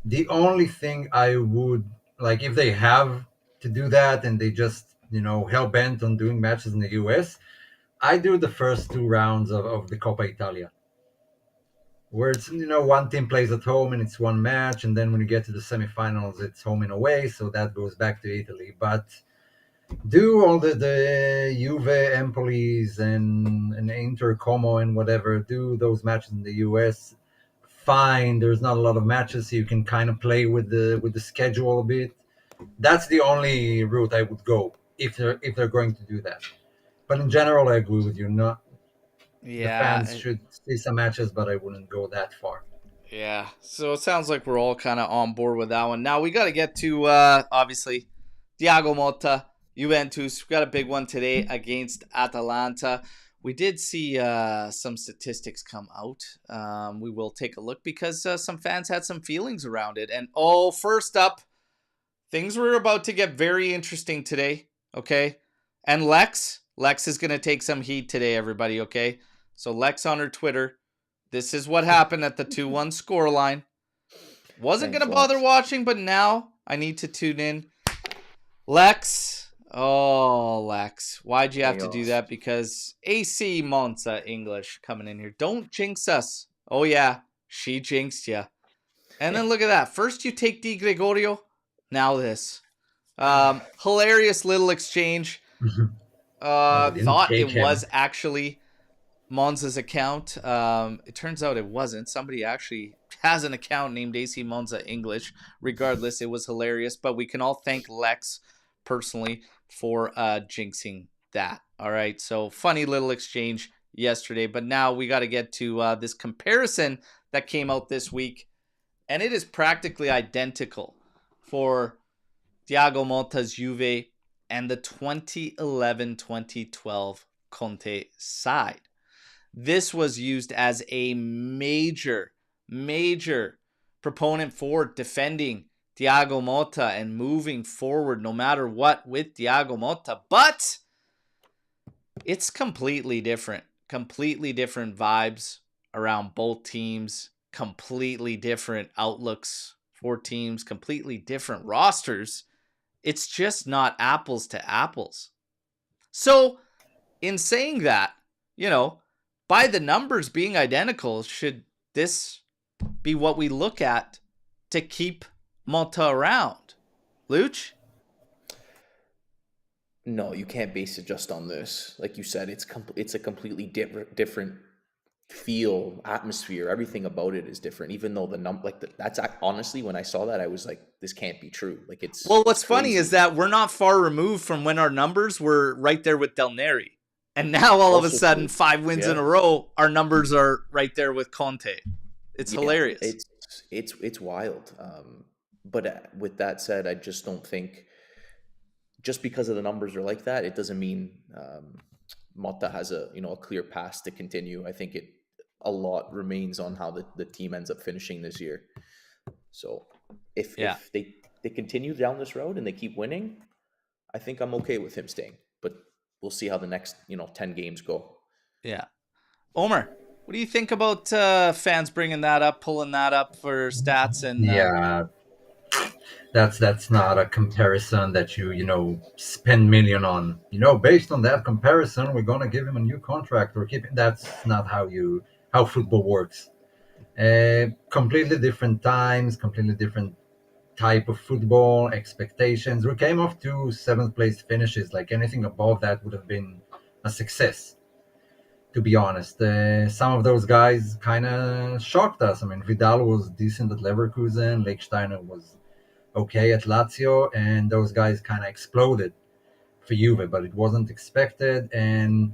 The only thing I would like, if they have to do that and they just, hell bent on doing matches in the US, I do the first 2 rounds of the Coppa Italia, where it's, one team plays at home and it's one match, and then when you get to the semifinals, it's home and away, so that goes back to Italy. But do all the Juve, Empolis, and Inter Como and whatever, do those matches in the US. Fine, there's not a lot of matches, so you can kind of play with the schedule a bit. That's the only route I would go if they're going to do that. But in general, I agree with you. Not the fans should see some matches, but I wouldn't go that far. Yeah, so it sounds like we're all kind of on board with that one. Now we got to get to obviously Thiago Motta, Juventus. We got a big one today against Atalanta. We did see some statistics come out. We will take a look because some fans had some feelings around it. And first up, things were about to get very interesting today, okay? And Lex is going to take some heat today, everybody, okay? So Lex on her Twitter, this is what happened at the 2-1 scoreline. Wasn't going to bother watching, but now I need to tune in. Lex, why'd you have to do that? Because AC Monza English coming in here. Don't jinx us. Oh, yeah, she jinxed you. And then look at that. First you take Di Gregorio, now this. Hilarious little exchange. Thought it was actually Monza's account. It turns out it wasn't. Somebody actually has an account named AC Monza English. Regardless, it was hilarious. But we can all thank Lex personally for jinxing that. All right, so funny little exchange yesterday. But now we got to get to this comparison that came out this week. And it is practically identical for Thiago Motta's Juve and the 2011-2012 Conte side. This was used as a major proponent for defending Thiago Motta and moving forward no matter what with Thiago Motta. But it's completely different. Completely different vibes around both teams. Completely different outlooks for teams. Completely different rosters. It's just not apples to apples. So, in saying that, by the numbers being identical, should this be what we look at to keep Motta around? Luch? No, you can't base it just on this. Like you said, it's a completely different feel, atmosphere. Everything about it is different. Even though that's honestly, when I saw that, I was like, this can't be true. Like what's funny is that we're not far removed from when our numbers were right there with Del Neri. And now all of a sudden, 5 wins in a row, our numbers are right there with Conte. It's hilarious. It's wild. But with that said, I just don't think just because of the numbers are like that, it doesn't mean Motta has a clear path to continue. I think a lot remains on how the team ends up finishing this year. So if they continue down this road and they keep winning, I think I'm okay with him staying. But we'll see how the next 10 games go. Yeah. Omer, what do you think about fans bringing that up, pulling that up for stats? And Yeah, that's not a comparison that spend million on. Based on that comparison, we're gonna give him a new contract or keep it. That's not how football works. Completely different times, completely different type of football expectations. We came off 2 7th place finishes. Like anything above that would have been a success. To be honest, some of those guys kind of shocked us. I mean, Vidal was decent at Leverkusen, Steiner was okay at Lazio, and those guys kind of exploded for Juve, but it wasn't expected. And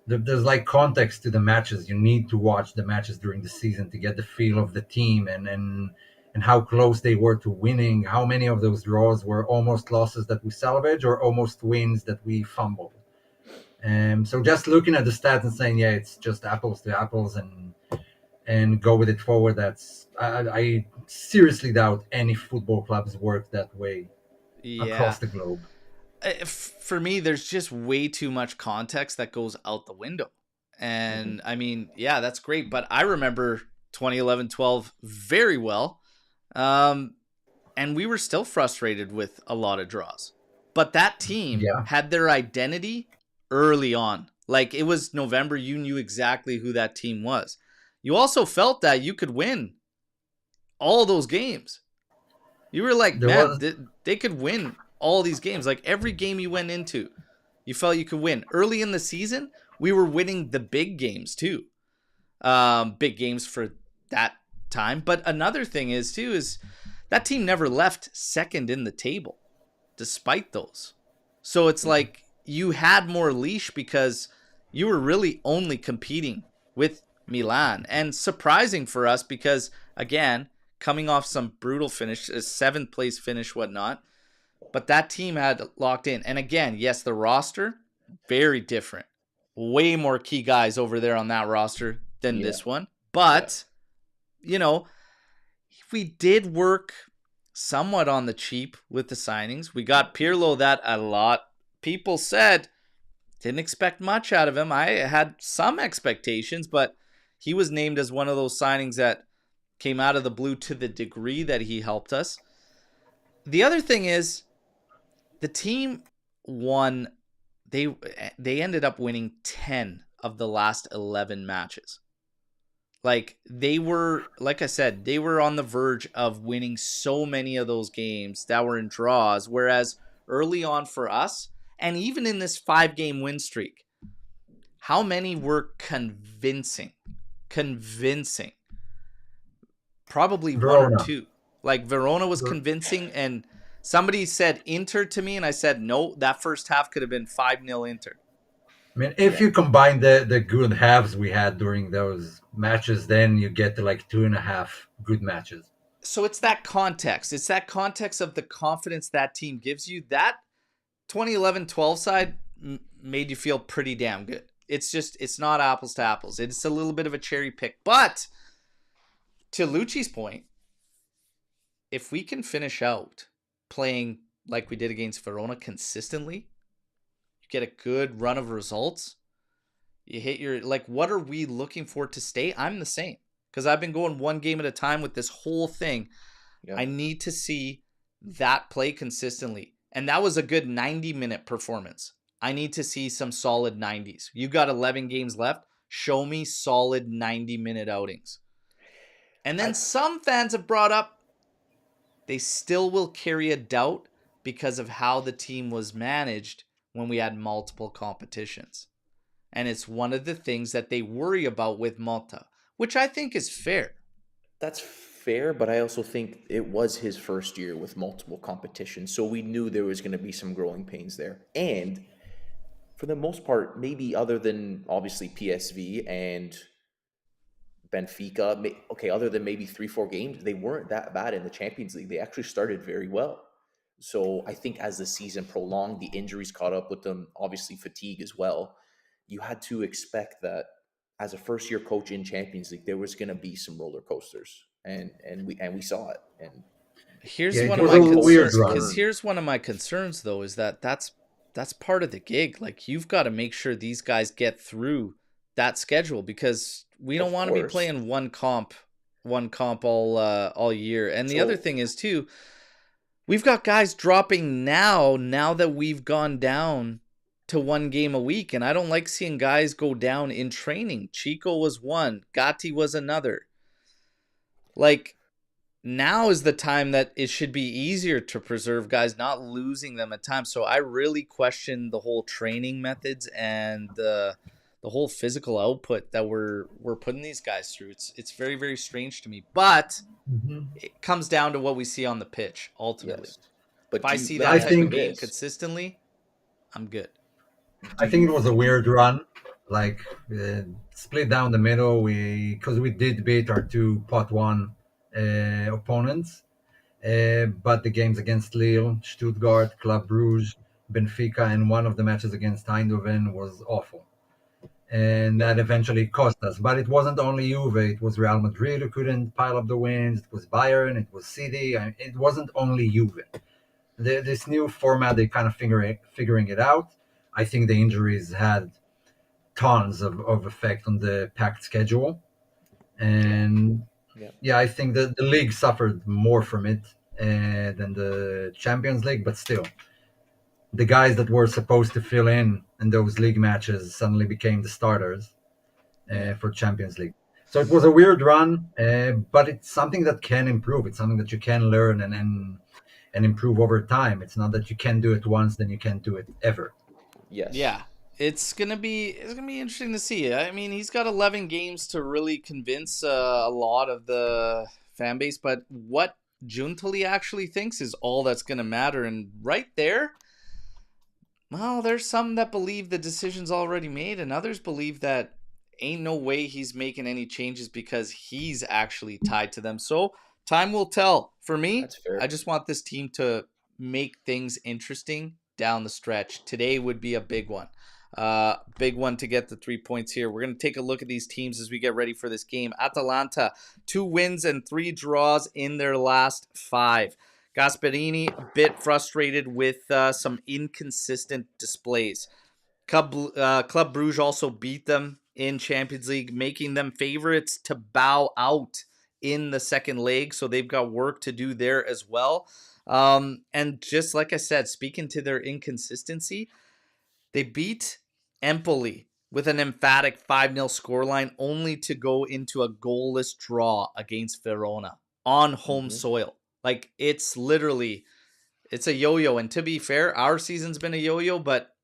there's like context to the matches. You need to watch the matches during the season to get the feel of the team and how close they were to winning. How many of those draws were almost losses that we salvage or almost wins that we fumbled. So just looking at the stats and saying, yeah, it's just apples to apples and go with it forward. I seriously doubt any football clubs work that way yeah, across the globe. For me, there's just way too much context that goes out the window. And I mean, yeah, that's great. But I remember 2011-12 very well. And we were still frustrated with a lot of draws. But that team had their identity early on. Like it was November, you knew exactly who that team was. You also felt that you could win all those games. You were like, they could win all these games. Like every game you went into, you felt you could win. Early in the season, we were winning the big games too. Big games for that time. But another thing is that team never left second in the table despite those. So it's like you had more leash because you were really only competing with Milan. And surprising for us because, again, coming off some brutal finish, a 7th place finish, whatnot. But that team had locked in. And again, yes, the roster, very different. Way more key guys over there on that roster than this one. But, we did work somewhat on the cheap with the signings. We got Pirlo that a lot. People said, didn't expect much out of him. I had some expectations, but he was named as one of those signings that came out of the blue to the degree that he helped us. The other thing is, the team won. They ended up winning 10 of the last 11 matches. Like I said, they were on the verge of winning so many of those games that were in draws. Whereas early on for us, and even in this 5-game win streak, how many were convincing? Probably Verona. 1 or 2. Like Verona was convincing, and somebody said Inter to me, and I said, no, that first half could have been 5-0 Inter. I mean, if you combine the good halves we had during those matches, then you get to like 2.5 good matches. So it's that context. It's that context of the confidence that team gives you. That 2011-12 side made you feel pretty damn good. It's not apples to apples. It's a little bit of a cherry pick. But to Lucci's point, if we can finish out playing like we did against Verona consistently, you get a good run of results, you hit your, what are we looking for to stay? I'm the same. Because I've been going 1 game at a time with this whole thing. Yeah. I need to see that play consistently. And that was a good 90-minute performance. I need to see some solid 90s. You got 11 games left. Show me solid 90-minute outings. And then some fans have brought up, they still will carry a doubt because of how the team was managed when we had multiple competitions. And it's one of the things that they worry about with Motta, which I think is fair. That's fair, but I also think it was his first year with multiple competitions, so we knew there was going to be some growing pains there. And for the most part, maybe other than obviously PSV and Benfica, other than maybe 3-4 games, they weren't that bad in the Champions League. They actually started very well. So I think as the season prolonged, the injuries caught up with them, obviously fatigue as well. You had to expect that as a first-year coach in Champions League, there was going to be some roller coasters, and we saw it. And here's one of my concerns. Because here's one of my concerns, though, is that's that's part of the gig. Like, you've got to make sure these guys get through that schedule, because we don't Of want to be course. playing one comp all year. And the other So thing is too, we've got guys dropping now that we've gone down to one game a week, and I don't like seeing guys go down in training. Chico was one, Gatti was another. Like, now is the time that it should be easier to preserve guys, not losing them at times. So I really question the whole training methods and the whole physical output that we're putting these guys through. It's very, very strange to me. But Mhm. it comes down to what we see on the pitch ultimately. yes, If but I do you, see let me I that ask type you of think game this: consistently, I'm good. Do I think you? it was a weird run, like split down the middle. Because we did beat our two pot one opponents, but the games against Lille, Stuttgart, Club Brugge, Benfica, and one of the matches against Eindhoven was awful, and Yeah, that eventually cost us. But it wasn't only Juve; it was Real Madrid who couldn't pile up the wins. It was Bayern, it was City. It wasn't only Juve. This new format, they kind of figuring it out. I think the injuries had tons of effect on the packed schedule, yeah, and yeah. yeah, I think that the league suffered more from it than the Champions League, but still, the guys that were supposed to fill in those league matches suddenly became the starters Yeah. for Champions League. So it was a weird run, but it's something that can improve. It's something that you can learn and improve over time. It's not that you can do it once, then you can't do it ever. Yes, Yeah. It's gonna be interesting to see. I mean, he's got 11 games to really convince a lot of the fan base, but what Juntali actually thinks is all that's gonna matter. And right there, well, there's some that believe the decision's already made, and others believe that ain't no way he's making any changes because he's actually tied to them. So time will tell. For me, that's I fair. just want this team to make things interesting down the stretch. Today would be a big one. Big one to get the 3 points here. We're going to take a look at these teams as we get ready for this game. Atalanta, 2 wins and 3 draws in their last 5. Gasperini a bit frustrated with some inconsistent displays. Club Brugge also beat them in Champions League, making them favorites to bow out in the second leg. So they've got work to do there as well. And just like I said, speaking to their inconsistency, they beat Empoli with an emphatic 5-0 scoreline, only to go into a goalless draw against Verona on home Hmm. soil. Like, it's a yo-yo. And to be fair, our season's been a yo-yo, but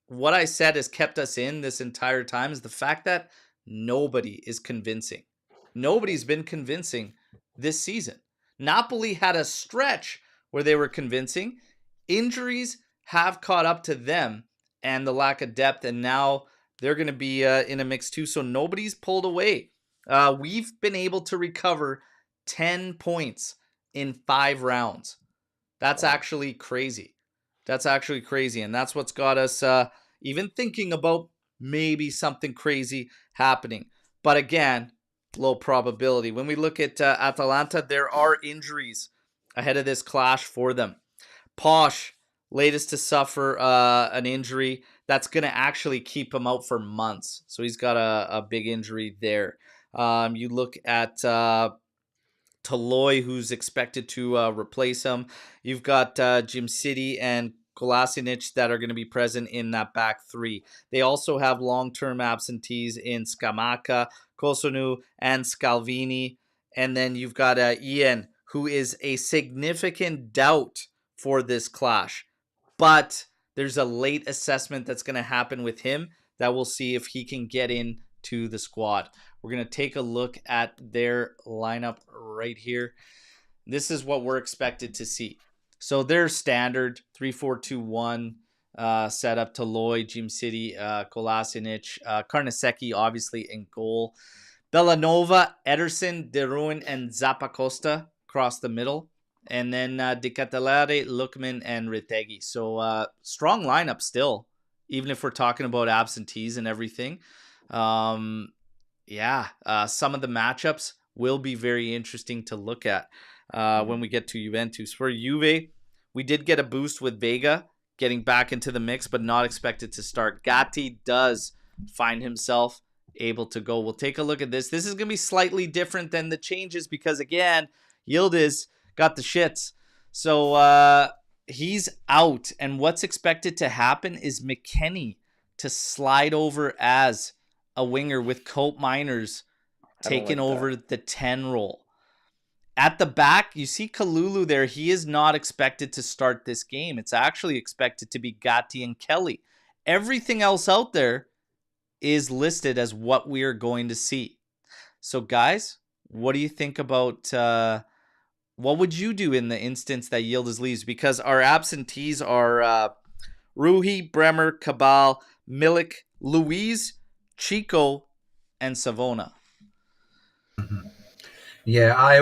what I said has kept us in this entire time is the fact that nobody is convincing. Nobody's been convincing this season. Napoli had a stretch where they were convincing. Injuries have caught up to them and the lack of depth, and now they're going to be in a mix too. So nobody's pulled away. We've been able to recover 10 points in 5 rounds. That's Wow. actually crazy. That's actually crazy. And that's what's got us even thinking about maybe something crazy happening. But again, low probability. When we look at Atalanta, there are injuries ahead of this clash for them. Posh, latest to suffer an injury that's going to actually keep him out for months. So he's got a big injury there. You look at Taloy, who's expected to replace him. You've got Jim City and Kolasinac that are going to be present in that back three. They also have long-term absentees in Scamacca, Kosunu, and Scalvini. And then you've got Ian, who is a significant doubt for this clash. But there's a late assessment that's going to happen with him that we'll see if he can get into the squad. We're going to take a look at their lineup right here. This is what we're expected to see. So their standard 3-4-2-1 setup: Taloy, Jim City, Kolasinac, Carnesecchi obviously in goal. Bellanova, Ederson, De Ruin, and Zappacosta across the middle. And then De Catalare, Lookman, and Retegui. So strong lineup still, even if we're talking about absentees and everything. Some of the matchups will be very interesting to look at when we get to Juventus. For Juve, we did get a boost with Vega getting back into the mix, but not expected to start. Gatti does find himself able to go. We'll take a look at this. This is going to be slightly different than the changes because, again, Yildiz got the shits. So he's out. And what's expected to happen is McKennie to slide over as a winger with Cope Miners taking over the 10 role. At the back, you see Kalulu there. He is not expected to start this game. It's actually expected to be Gatti and Kelly. Everything else out there is listed as what we are going to see. So, guys, what do you think about what would you do in the instance that Yildiz leaves? Because our absentees are Ruhi, Bremer, Cabal, Milik, Luiz, Chico, and Savona. Yeah, I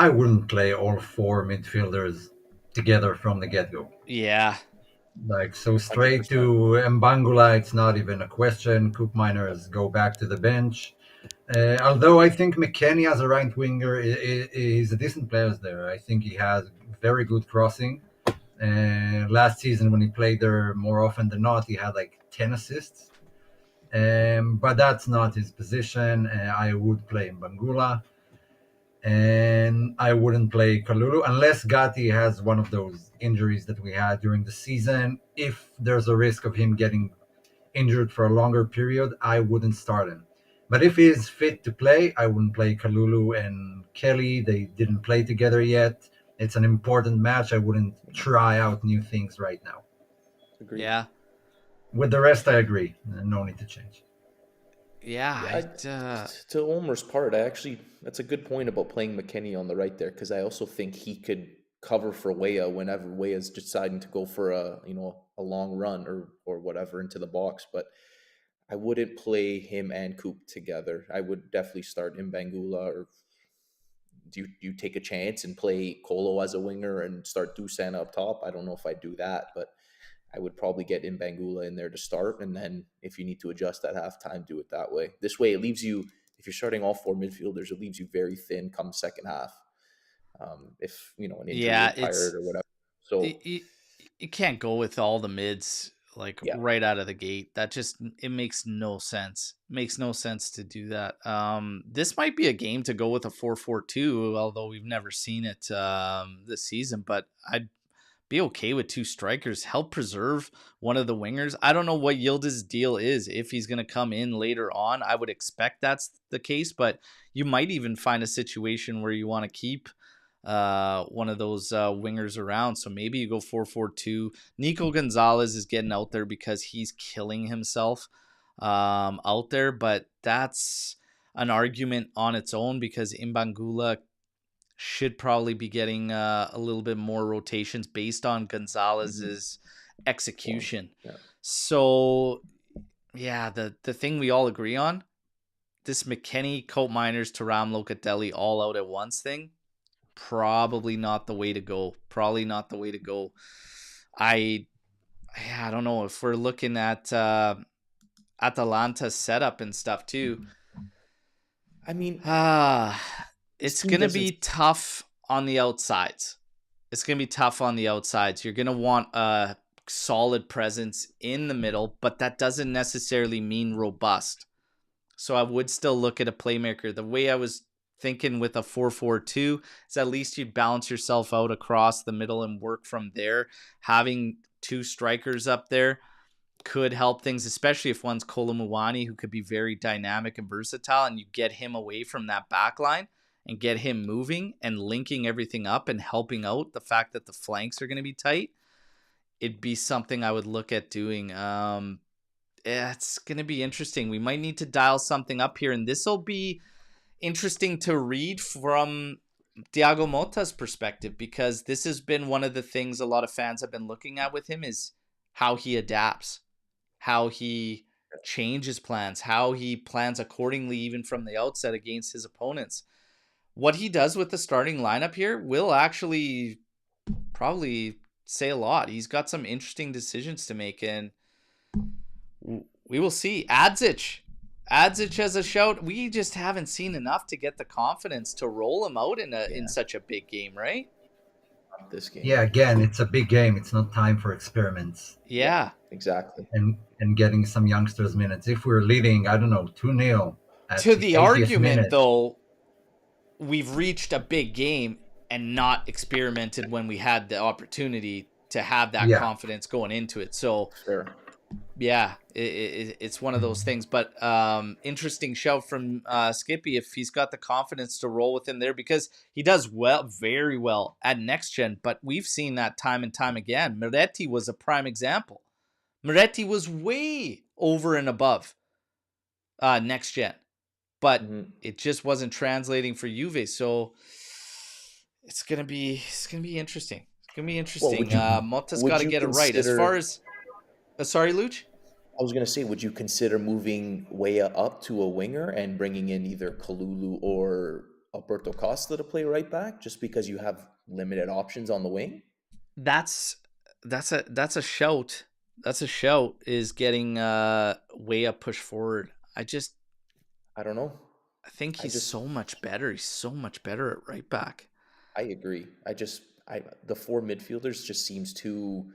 wouldn't play all 4 midfielders together from the get-go. Yeah. Like, so straight 100%. To Mbangula, it's not even a question. Coop Miners go back to the bench. Although I think McKennie as a right winger is a decent player there. I think he has very good crossing. Last season when he played there more often than not, he had like 10 assists. But that's not his position. I would play Mbangula. And I wouldn't play Kalulu unless Gatti has one of those injuries that we had during the season. If there's a risk of him getting injured for a longer period, I wouldn't start him. But if he's fit to play, I wouldn't play Kalulu and Kelly. They didn't play together yet. It's an important match. I wouldn't try out new things right now. Agreed. Yeah. With the rest, I agree. No need to change. Yeah. To Omer's part, that's a good point about playing McKennie on the right there, because I also think he could cover for Weah whenever Weah's deciding to go for a long run or whatever into the box. But I wouldn't play him and Coop together. I would definitely start Mbangula, or do you take a chance and play Kolo as a winger and start Dusan up top? I don't know if I'd do that, but I would probably get Mbangula in there to start, and then if you need to adjust at halftime, do it that way. This way, it leaves you, if you're starting all 4 midfielders, it leaves you very thin come second half. If an injury is tired or whatever. So you can't go with all the mids right out of the gate. That just, it makes no sense. Makes no sense to do that. This might be a game to go with a 4-4-2, although we've never seen it this season. But I'd be okay with 2 strikers, help preserve one of the wingers. I don't know what Yildiz's deal is. If he's going to come in later on, I would expect that's the case, but you might even find a situation where you want to keep one of those wingers around. So maybe you go 4-4-2. Nico Gonzalez is getting out there because he's killing himself out there, but that's an argument on its own because Mbangula should probably be getting a little bit more rotations based on Gonzalez's execution. Yeah. So, yeah, the thing we all agree on, this McKennie, Cope Miners, Thuram, Locatelli all out at once thing, probably not the way to go. Probably not the way to go. I don't know if we're looking at Atalanta's setup and stuff too. I mean, it's going to be tough on the outsides. You're going to want a solid presence in the middle, but that doesn't necessarily mean robust. So I would still look at a playmaker. The way I was thinking with a 4-4-2 is at least you balance yourself out across the middle and work from there. Having 2 strikers up there could help things, especially if one's Kolo Muani, who could be very dynamic and versatile, and you get him away from that back line and get him moving and linking everything up and helping out the fact that the flanks are going to be tight. It'd be something I would look at doing. It's going to be interesting. We might need to dial something up here, and this will be interesting to read from Thiago Motta's perspective, because this has been one of the things a lot of fans have been looking at with him is how he adapts, how he changes plans, how he plans accordingly even from the outset against his opponents. What he does with the starting lineup here will actually probably say a lot. He's got some interesting decisions to make, and we will see. Adzic has a shout. We just haven't seen enough to get the confidence to roll him out in such a big game, right? Not this game. Yeah, again, it's a big game. It's not time for experiments Yeah, Yeah. exactly. and getting some youngsters minutes. If we're leading, I don't know, 2-0 at To the the 80th argument, minute. though, we've reached a big game and not experimented when we had the opportunity to have that Yeah. confidence going into it. So, Fair. yeah, it's one of those things. But interesting shout from Skippy if he's got the confidence to roll with him there, because he does very well at next gen. But we've seen that time and time again. Moretti was a prime example. Moretti was way over and above next gen, but Mhm. it just wasn't translating for Juve. So it's gonna be interesting. It's gonna be Well, interesting. Motta's got would to you get it right. As far consider? as sorry, Luch. I was gonna say, would you consider moving Weah up to a winger and bringing in either Kalulu or Alberto Costa to play right back, just because you have limited options on the wing? That's that's a shout. That's a shout. Is getting way up push forward. I don't know. I think I he's just so much better. He's so much better at right back. I agree. I the four midfielders just seems too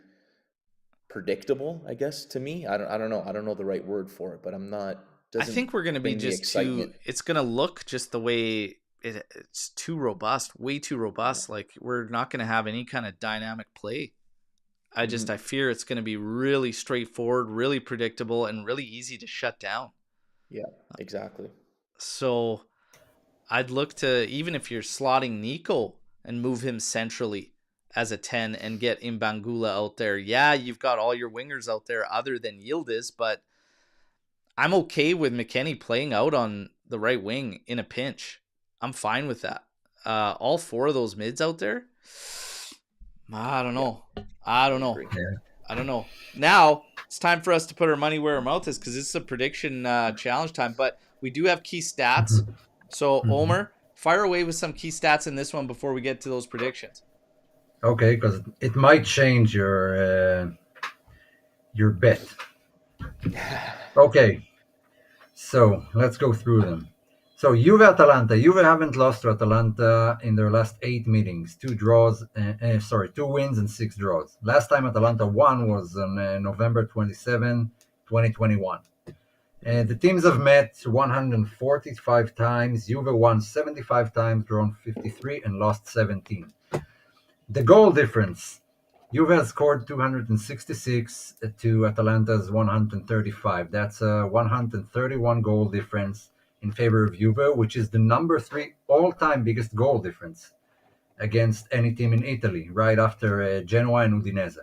predictable, I guess, to me. I don't know. I don't know the right word for it, but I'm not I doesn't think we're gonna be bring the just too. excitement. It's gonna look just the way it's too robust, way too Yeah. robust. Like we're not gonna have any kind of dynamic play. Mhm. I fear it's gonna be really straightforward, really predictable, and really easy to shut down. Yeah, exactly. So I'd look to, even if you're slotting Nico and move him centrally as a 10 and get Imbangula out there. Yeah, you've got all your wingers out there other than Yildiz, but I'm okay with McKennie playing out on the right wing in a pinch. I'm fine with that. All four of those mids out there, I don't Yeah, know. I I don't know. agree. I don't know. Now it's time for us to put our money where our mouth is, because this is a prediction challenge time. But we do have key stats. So Omer, fire away with some key stats in this one before we get to those predictions. Okay, because it might change your bet. Okay, so let's go through them. So Juve Atalanta. Juve haven't lost to Atalanta in their last 8 meetings. 2 wins and 6 draws. Last time Atalanta won was on November 27, 2021. The teams have met 145 times. Juve won 75 times, drawn 53, and lost 17. The goal difference. Juve has scored 266 to Atalanta's 135. That's a 131 goal difference in favor of Juve, which is the number 3 all-time biggest goal difference against any team in Italy, right after Genoa and Udinese.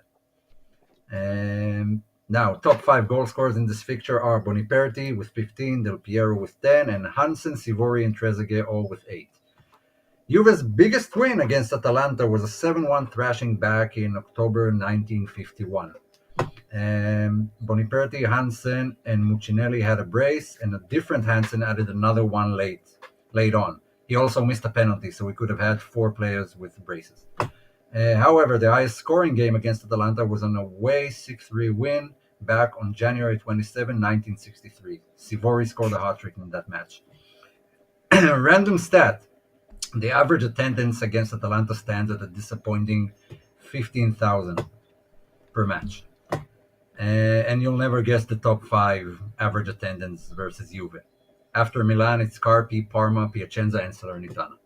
Now, top 5 goal scorers in this fixture are Boniperti with 15, Del Piero with 10, and Hansen, Sivori, and Trezeguet all with 8. Juve's biggest win against Atalanta was a 7-1 thrashing back in October 1951. Boniperti, Hansen, and Muccinelli had a brace, and a different Hansen added another one late on. He also missed a penalty, so we could have had 4 players with braces. However, the highest scoring game against Atalanta was an away 6-3 win back on January 27, 1963. Sivori scored a hat-trick in that match. Random stat. The average attendance against Atalanta stands at a disappointing 15,000 per match. And you'll never guess the top 5 average attendance versus Juve. After Milan, it's Carpi, Parma, Piacenza, and Salernitana.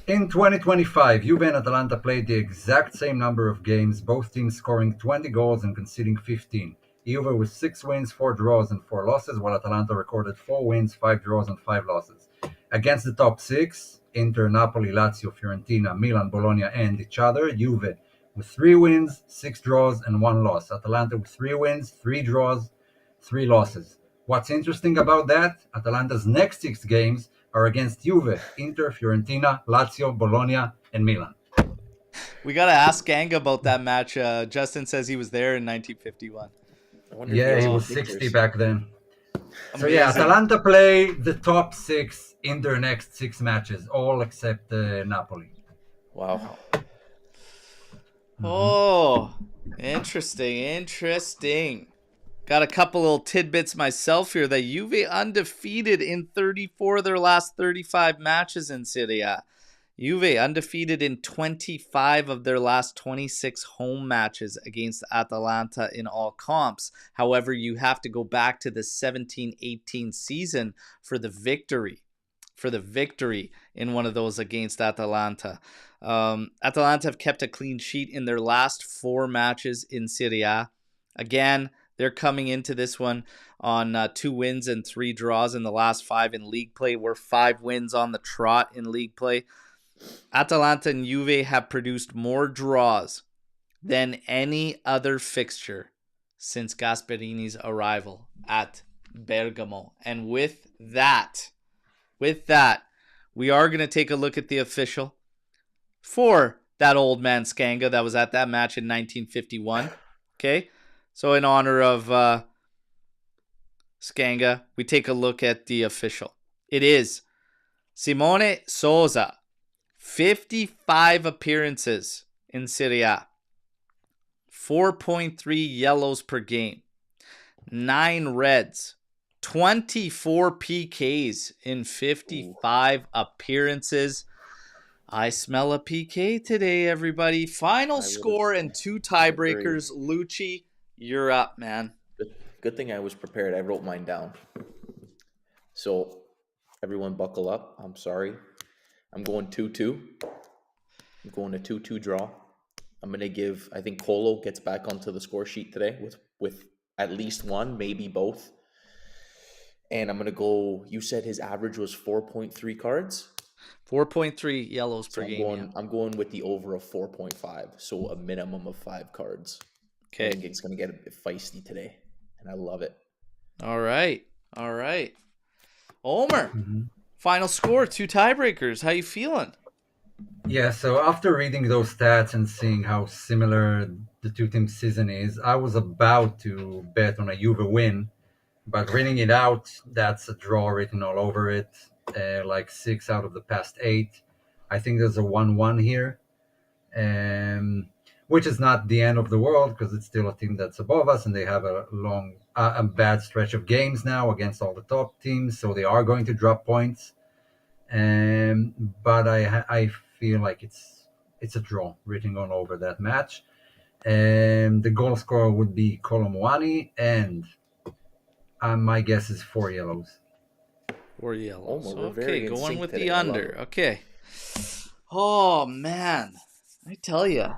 In 2025, Juve and Atalanta played the exact same number of games, both teams scoring 20 goals and conceding 15. Juve with 6 wins, 4 draws, and 4 losses, while Atalanta recorded 4 wins, 5 draws, and 5 losses. Against the top 6, Inter, Napoli, Lazio, Fiorentina, Milan, Bologna, and each other, Juve with 3 wins, 6 draws, and 1 loss. Atalanta with 3 wins, 3 draws, 3 losses. What's interesting about that? Atalanta's next 6 games are against Juve, Inter, Fiorentina, Lazio, Bologna, and Milan. We got to ask Ganga about that match. Justin says he was there in 1951. I wonder if he Yeah, has he any was pictures. 60 back then. So yeah, Amazing. Atalanta play the top 6 in their next 6 matches, all except Napoli. Wow. Oh, interesting. Got a couple little tidbits myself here. That Juve undefeated in 34 of their last 35 matches in Serie A. Juve undefeated in 25 of their last 26 home matches against Atalanta in all comps. However, you have to go back to the 17-18 season for the victory. In one of those against Atalanta. Atalanta have kept a clean sheet in their last 4 matches in Serie A. Again, they're coming into this one on 2 wins and 3 draws in the last 5 in league play. We're 5 wins on the trot in league play. Atalanta and Juve have produced more draws than any other fixture since Gasperini's arrival at Bergamo. And with that, we are going to take a look at the official for that old man Skanga that was at that match in 1951. Okay? So in honor of Skanga, we take a look at the official. It is Simone Souza. 55 appearances in Serie A. 4.3 yellows per game. 9 reds. 24 PKs in 55 appearances. I smell a PK today, everybody. Final score and 2 tiebreakers. Lucci, you're up, man. Good thing I was prepared. I wrote mine down. So, everyone buckle up. I'm sorry. I'm going 2-2. I'm going a 2-2 draw. I'm going to give, I think Kolo gets back onto the score sheet today with at least 1, maybe both. And I'm going to go, you said his average was 4.3 cards? 4.3 yellows per game. I'm going with the over of 4.5, so a minimum of 5 cards. Okay. I think it's going to get a bit feisty today, and I love it. All right. Omer. Final score, 2 tiebreakers. How you feeling? Yeah, so after reading those stats and seeing how similar the 2 teams' season is, I was about to bet on a Juve win, but reading it out, that's a draw written all over it, like 6 out of the past 8. I think there's a 1-1 here, which is not the end of the world because it's still a team that's above us and they have a bad stretch of games now against all the top teams, so they are going to drop points. But I feel like it's a draw written all over that match. The goal scorer would be Kolo Muani, and my guess is 4 yellows. 4 yellows. Oh, okay, going with today. the under. Okay. Oh man, I tell you.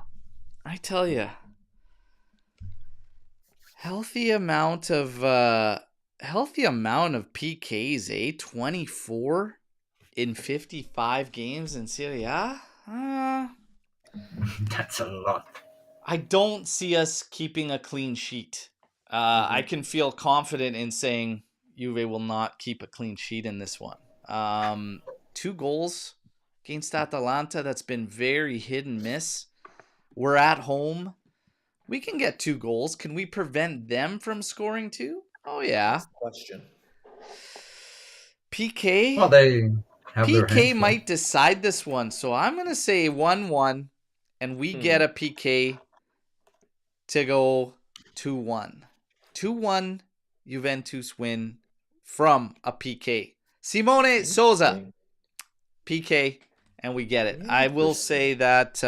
Healthy amount of PKs, eh? 24 in 55 games in Serie A. That's a lot. I don't see us keeping a clean sheet. I can feel confident in saying Juve will not keep a clean sheet in this one. 2 goals against Atalanta. That's been very hit and miss. We're at home. We can get 2 goals. Can we prevent them from scoring 2? Oh, yeah. Question. PK. Well, they have their PK hands might decide this one. So I'm going to say 1-1. And we get a PK to go 2-1. 2-1 Juventus win from a PK. Simone Souza. PK. And we get it. I will say that...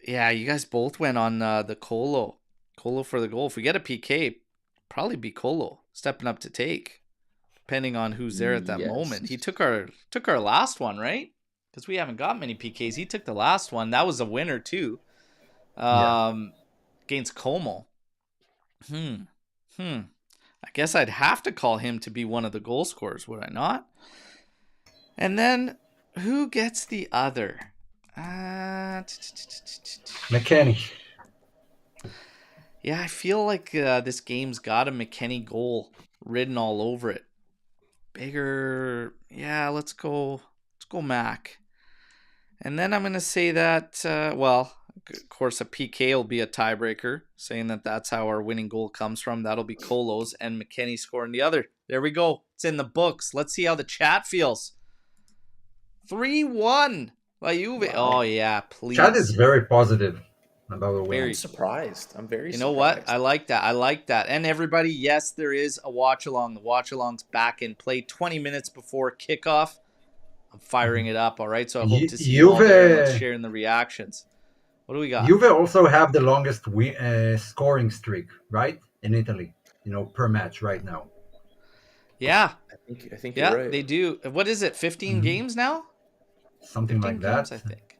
yeah, you guys both went on the Kolo for the goal. If we get a PK, probably be Kolo stepping up to take, depending on who's there at that moment. He took our last one, right? Because we haven't got many PKs. He took the last one. That was a winner too, against Como. I guess I'd have to call him to be one of the goal scorers, would I not? And then who gets the other? McKennie. Yeah, I feel like this game's got a McKennie goal written all over it. Bigger, yeah. Let's go Mac. And then I'm gonna say that. Well, of course, a PK will be a tiebreaker, saying that that's how our winning goal comes from. That'll be Kolo's and McKennie scoring the other. There we go. It's in the books. Let's see how the chat feels. 3-1. Juve. Wow. Oh yeah, please. Chad is very positive about the win. I'm surprised. I'm very. You know what? I like that. And everybody, yes, there is a watch along. The watch along's back in play 20 minutes before kickoff. I'm firing it up. All right. So I hope to see you all there and let's Juve, share in the reactions. What do we got? Juve also have the longest scoring streak, right? In Italy, per match right now. Yeah. I think you're Yeah, right. they do. What is it? 15 Mhm. games now? Something 15 like games, that. I think.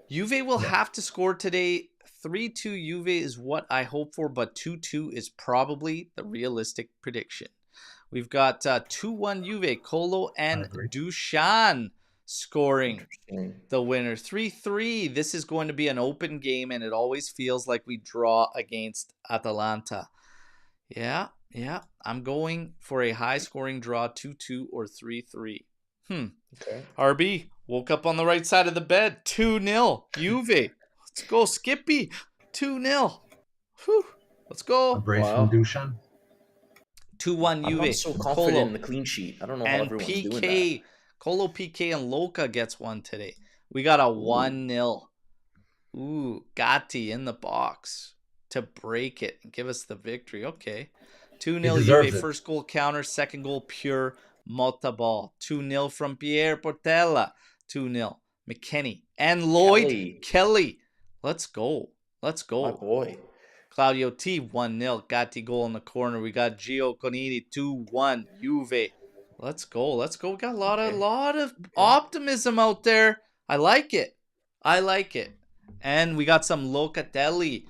Juve will Yeah. have to score today. 3-2 Juve is what I hope for, but 2-2 is probably the realistic prediction. We've got 2-1 Juve, Kolo I and agree. Dusan scoring Interesting. the winner. 3-3. This is going to be an open game, and it always feels like we draw against Atalanta. Yeah. I'm going for a high-scoring draw, 2-2 or 3-3. Okay. RB woke up on the right side of the bed. 2-0 Juve. Let's go, Skippy. 2-0. Whew. Let's A go. brace from Wow. Dushan. 2-1 I'm Juve. so confident in Colo the clean sheet. I don't know how and everyone's doing that. PK. Kolo, PK, and Luca gets one today. We got a Ooh. 1-0. Ooh, Gatti in the box to break it and give us the victory. Okay. He 2-0 deserves Juve. it. First goal counter, second goal pure Motta ball. 2-0 from Pierre Portella. 2-0. McKennie and Lloyd Kelly. Let's go. Let's My go. boy. Claudio T 1-0. Gatti goal in the corner. We got Gio Conini 2-1. Juve. Let's go. Let's go. We got a lot of optimism out there. I like it. I like it. And we got some Locatelli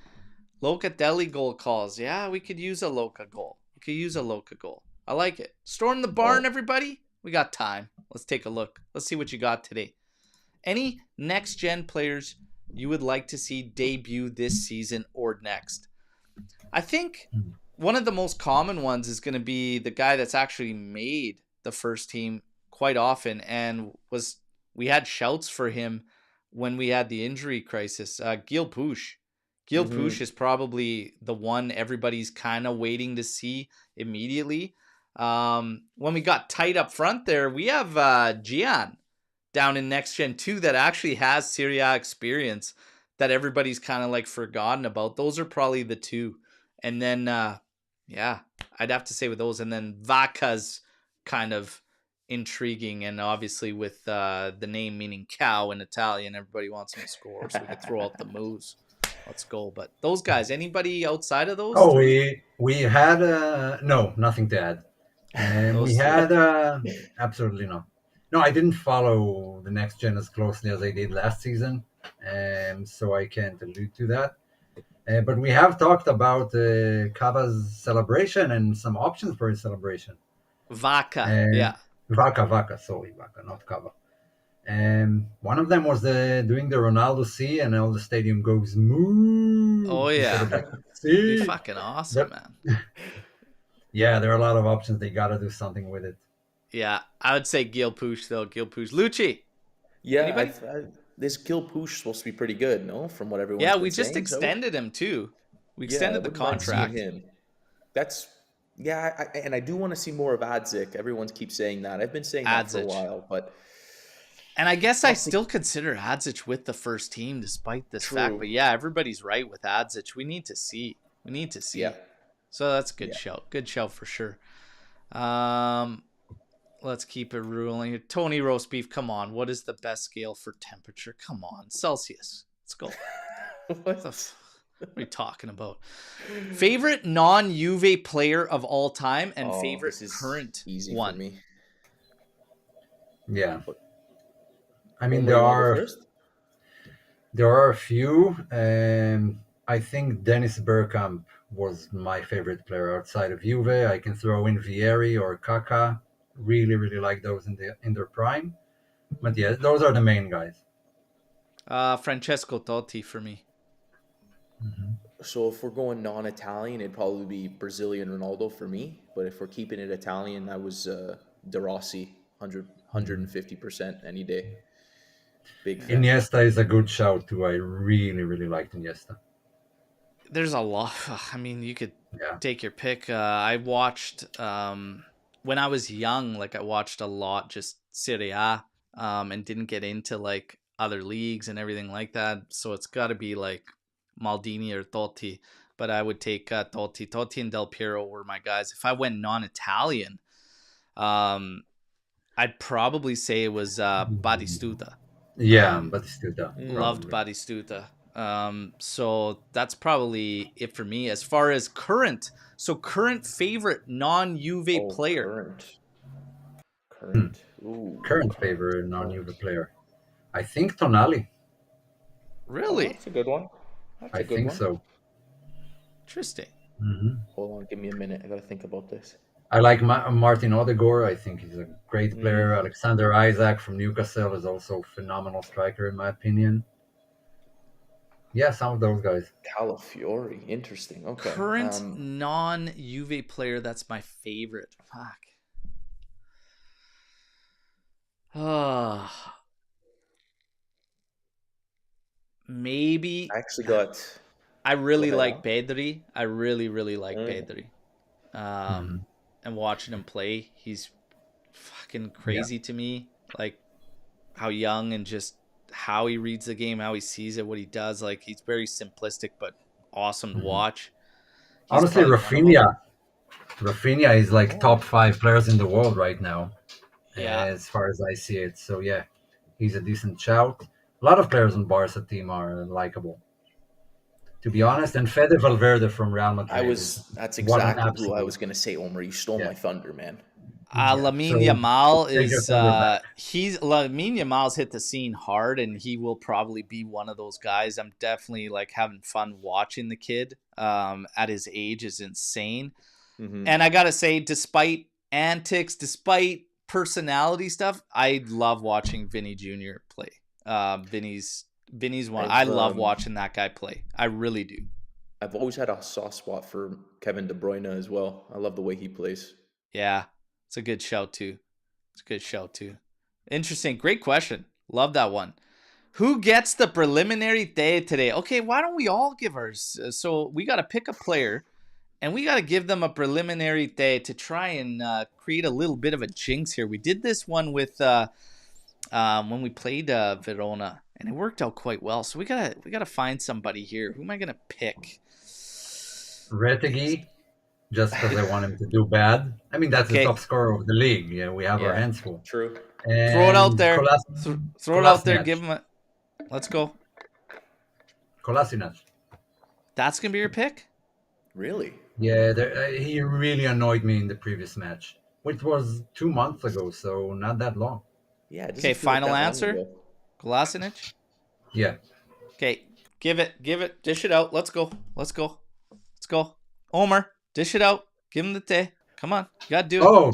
goal calls. Yeah, we could use a Loca goal. We could use a Loca goal. I like it. Storm the barn, everybody. We got time. Let's take a look. Let's see what you got today. Any next gen players you would like to see debut this season or next? I think one of the most common ones is going to be the guy that's actually made the first team quite often and we had shouts for him when we had the injury crisis. Gil Push. Gil Push is probably the one everybody's kind of waiting to see immediately. When we got tight up front there, we have Gian down in Next Gen 2 that actually has Serie A experience that everybody's kind of like forgotten about. Those are probably the two. And then, I'd have to say with those. And then Vaca's kind of intriguing. And obviously with the name meaning cow in Italian, everybody wants him to score. So we could throw out the moves. Let's go. But those guys, anybody outside of those three? we had no, nothing to add. We Those three. had absolutely not. No, I didn't follow the next gen as closely as I did last season, so I can't allude to that. But we have talked about Cava's celebration and some options for his celebration. Vaca, yeah. Vaca, not Cava. One of them was doing the Ronaldo C, and all the stadium goes moo. Oh yeah, like, be fucking awesome, man. Yeah, there are a lot of options. They gotta do something with it. Yeah, I would say Gil Push though. Gil Push, Lucci. Yeah, this Gil Push supposed to be pretty good, no? From what everyone's Yeah, been we just saying, extended him too. We extended the wouldn't mind seeing contract. him. That's and I do want to see more of Adzik. Everyone keeps saying that. I've been saying that for a while, but and I guess I still consider Adzic with the first team despite this fact. But yeah, everybody's right with Adzic. We need to see. Yeah. So that's a good shout. Good shout for sure. Let's keep it rolling here. Tony Roast Beef, come on. What is the best scale for temperature? Come on. Celsius. Let's go. What are we talking about? Favorite non-Juve player of all time and favorite current easy one? For me. Yeah. I mean, Omer, there are a few. I think Dennis Bergkamp was my favorite player outside of Juve. I can throw in Vieri or Kaká. Really, really like those in their prime. But yeah, those are the main guys. Francesco Totti for me. Mm-hmm. So if we're going non-Italian, it'd probably be Brazilian Ronaldo for me. But if we're keeping it Italian, I was De Rossi, 150% any day. Big fan. Iniesta is a good shout too. I really, really liked Iniesta. There's a lot. I mean, you could take your pick. I watched when I was young. Like I watched a lot just Serie A, and didn't get into like other leagues and everything like that. So it's got to be like Maldini or Totti. But I would take Totti. Totti and Del Piero were my guys. If I went non-Italian, I'd I'd probably say it was Batistuta. Yeah, but still done, Loved probably. Batistuta. So that's probably it for me. As far as current favorite non-Juve Oh, player. current. Hmm. Ooh, Current favorite current. non-Juve player. I think Tonali. Oh, Really that's a good one. That's I a good think one. so. interesting. Hmm. Hold on, give me a minute. I gotta think about this. I like Martin Odegaard. I think he's a great Mm, player. Alexander Isaac from Newcastle is also a phenomenal striker, in my opinion. Yeah, some of those guys. Calafiori. Interesting. Okay. Current non-Juve player that's my favorite. Fuck. Ah, maybe I actually got. I Go really ahead, like Al. Pedri. I really like Mm, Pedri. Hmm. And watching him play, he's fucking Yeah. crazy to me. Like how young and just how he reads the game, how he sees it, what he does. Like he's very simplistic but awesome to Hmm. watch. He's Honestly, probably one of them. Rafinha is like top oh, 5 players in the world right now, Yeah. as far as I see it. So yeah, he's a decent shout. A lot of players on Barca team are likable, to be yeah. honest. And Fede Valverde from Real Madrid is That's what an exactly who I absolute, was gonna say, Omer. You stole yeah, my thunder, man. yeah. Lamine So Yamal take your is thunder back. Lamine Yamal's hit the scene hard, and he will probably be one of those guys. I'm definitely like having fun watching the kid. At his age is insane, Hmm. and I gotta say, despite antics, despite personality stuff, I love watching Vinny Jr. play. Vinny's one. I I've love watching that guy play. I really do. I've always had a soft spot for Kevin De Bruyne as well. I love the way he plays. Yeah, it's a good shout too. It's a good shout too. Interesting. Great question. Love that one. Who gets the preliminary day today? Okay, why don't we all give ours? So we got to pick a player and we got to give them a preliminary day to try and create a little bit of a jinx here. We did this one with when we played Verona, and it worked out quite well. So we gotta find somebody here. Who am I gonna pick? Retegui, just because I want him to do bad. I mean, that's the Okay, top scorer of the league. Yeah, we have our Yeah, hands full. true. throw it out And there. Throw it out there. Kolasinac. Give him a. Let's go. Kolasinac. That's gonna be your pick. Really? Yeah, he really annoyed me in the previous match, which was 2 months ago, so not that long. Yeah, it Okay, doesn't feel like final that long answer. ago. Kolasinac. Yeah. Okay, give it, dish it out. Let's go. Omer, dish it out. Give him the tea. Come on, you gotta do it. Oh,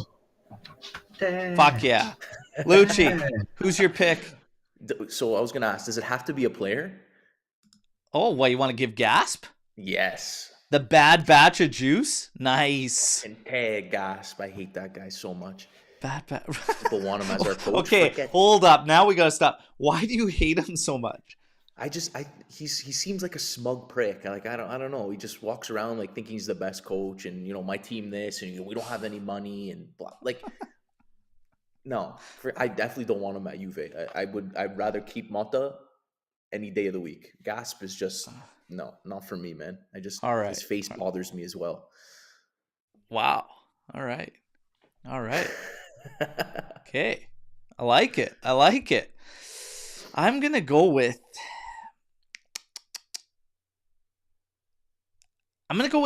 Fuck yeah, Lucci. Who's your pick? So I was gonna ask, does it have to be a player? Oh, what you want to give Gasp? Yes. The Bad Batch of Juice. Nice. And Tag Gasp. I hate that guy so much. Bad Batch. People want him as our coach. Okay, Forget. hold up. Now we gotta stop. Why do you hate him so much? He seems like a smug prick. Like I don't know. He just walks around like thinking he's the best coach, and my team this, and we don't have any money, and blah. Like, no, I definitely don't want him at Juve. I'd rather keep Motta any day of the week. Gasp is just no, not for me, man. All right. His face bothers me as well. Wow. All right. Okay. I like it. I'm gonna go with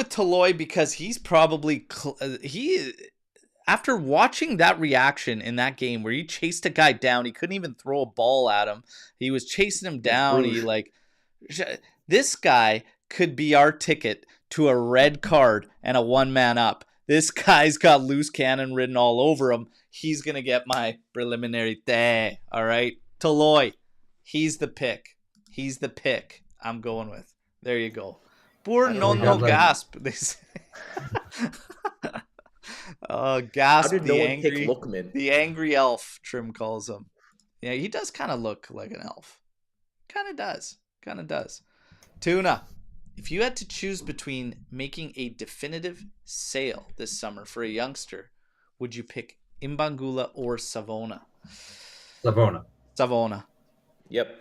Toloy because he's probably after watching that reaction in that game where he chased a guy down, he couldn't even throw a ball at him. He was chasing him down. He this guy could be our ticket to a red card and a one-man up. This guy's got loose cannon written all over him. He's gonna get my preliminary day. All right, Toloy. He's the pick. I'm going with. There you go. Poor I don't We know no got how. gasp. They say. How Gasp did no one pick Lookman? the angry elf. Trim calls him. Yeah, he does kind of look like an elf. Kind of does. Tuna. If you had to choose between making a definitive sale this summer for a youngster, would you pick Imbangula or Savona? Savona. Savona. Yep.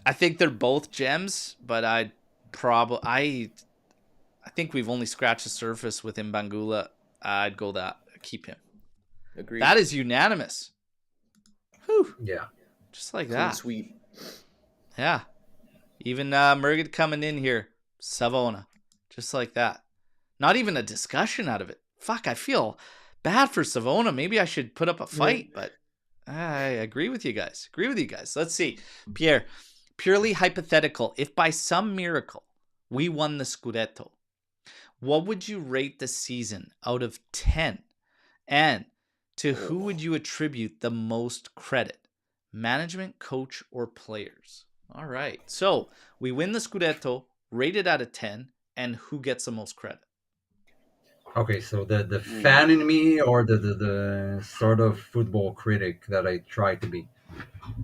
I think they're both gems, but I think we've only scratched the surface with Imbangula. I'd go that keep him. Agreed. That is unanimous. Whew, Yeah. just like Clean that. sweep. Yeah. Even Merged coming in here. Savona. Just like that. Not even a discussion out of it. Fuck, I feel bad for Savona. Maybe I should put up a fight, but I agree with you guys. Let's see. Pierre, purely hypothetical. If by some miracle we won the Scudetto, what would you rate the season out of 10? And to who would you attribute the most credit? Management, coach, or players? All right. So we win the Scudetto, rated out of 10, and who gets the most credit? Okay, so the fan in me, or the sort of football critic that I try to be.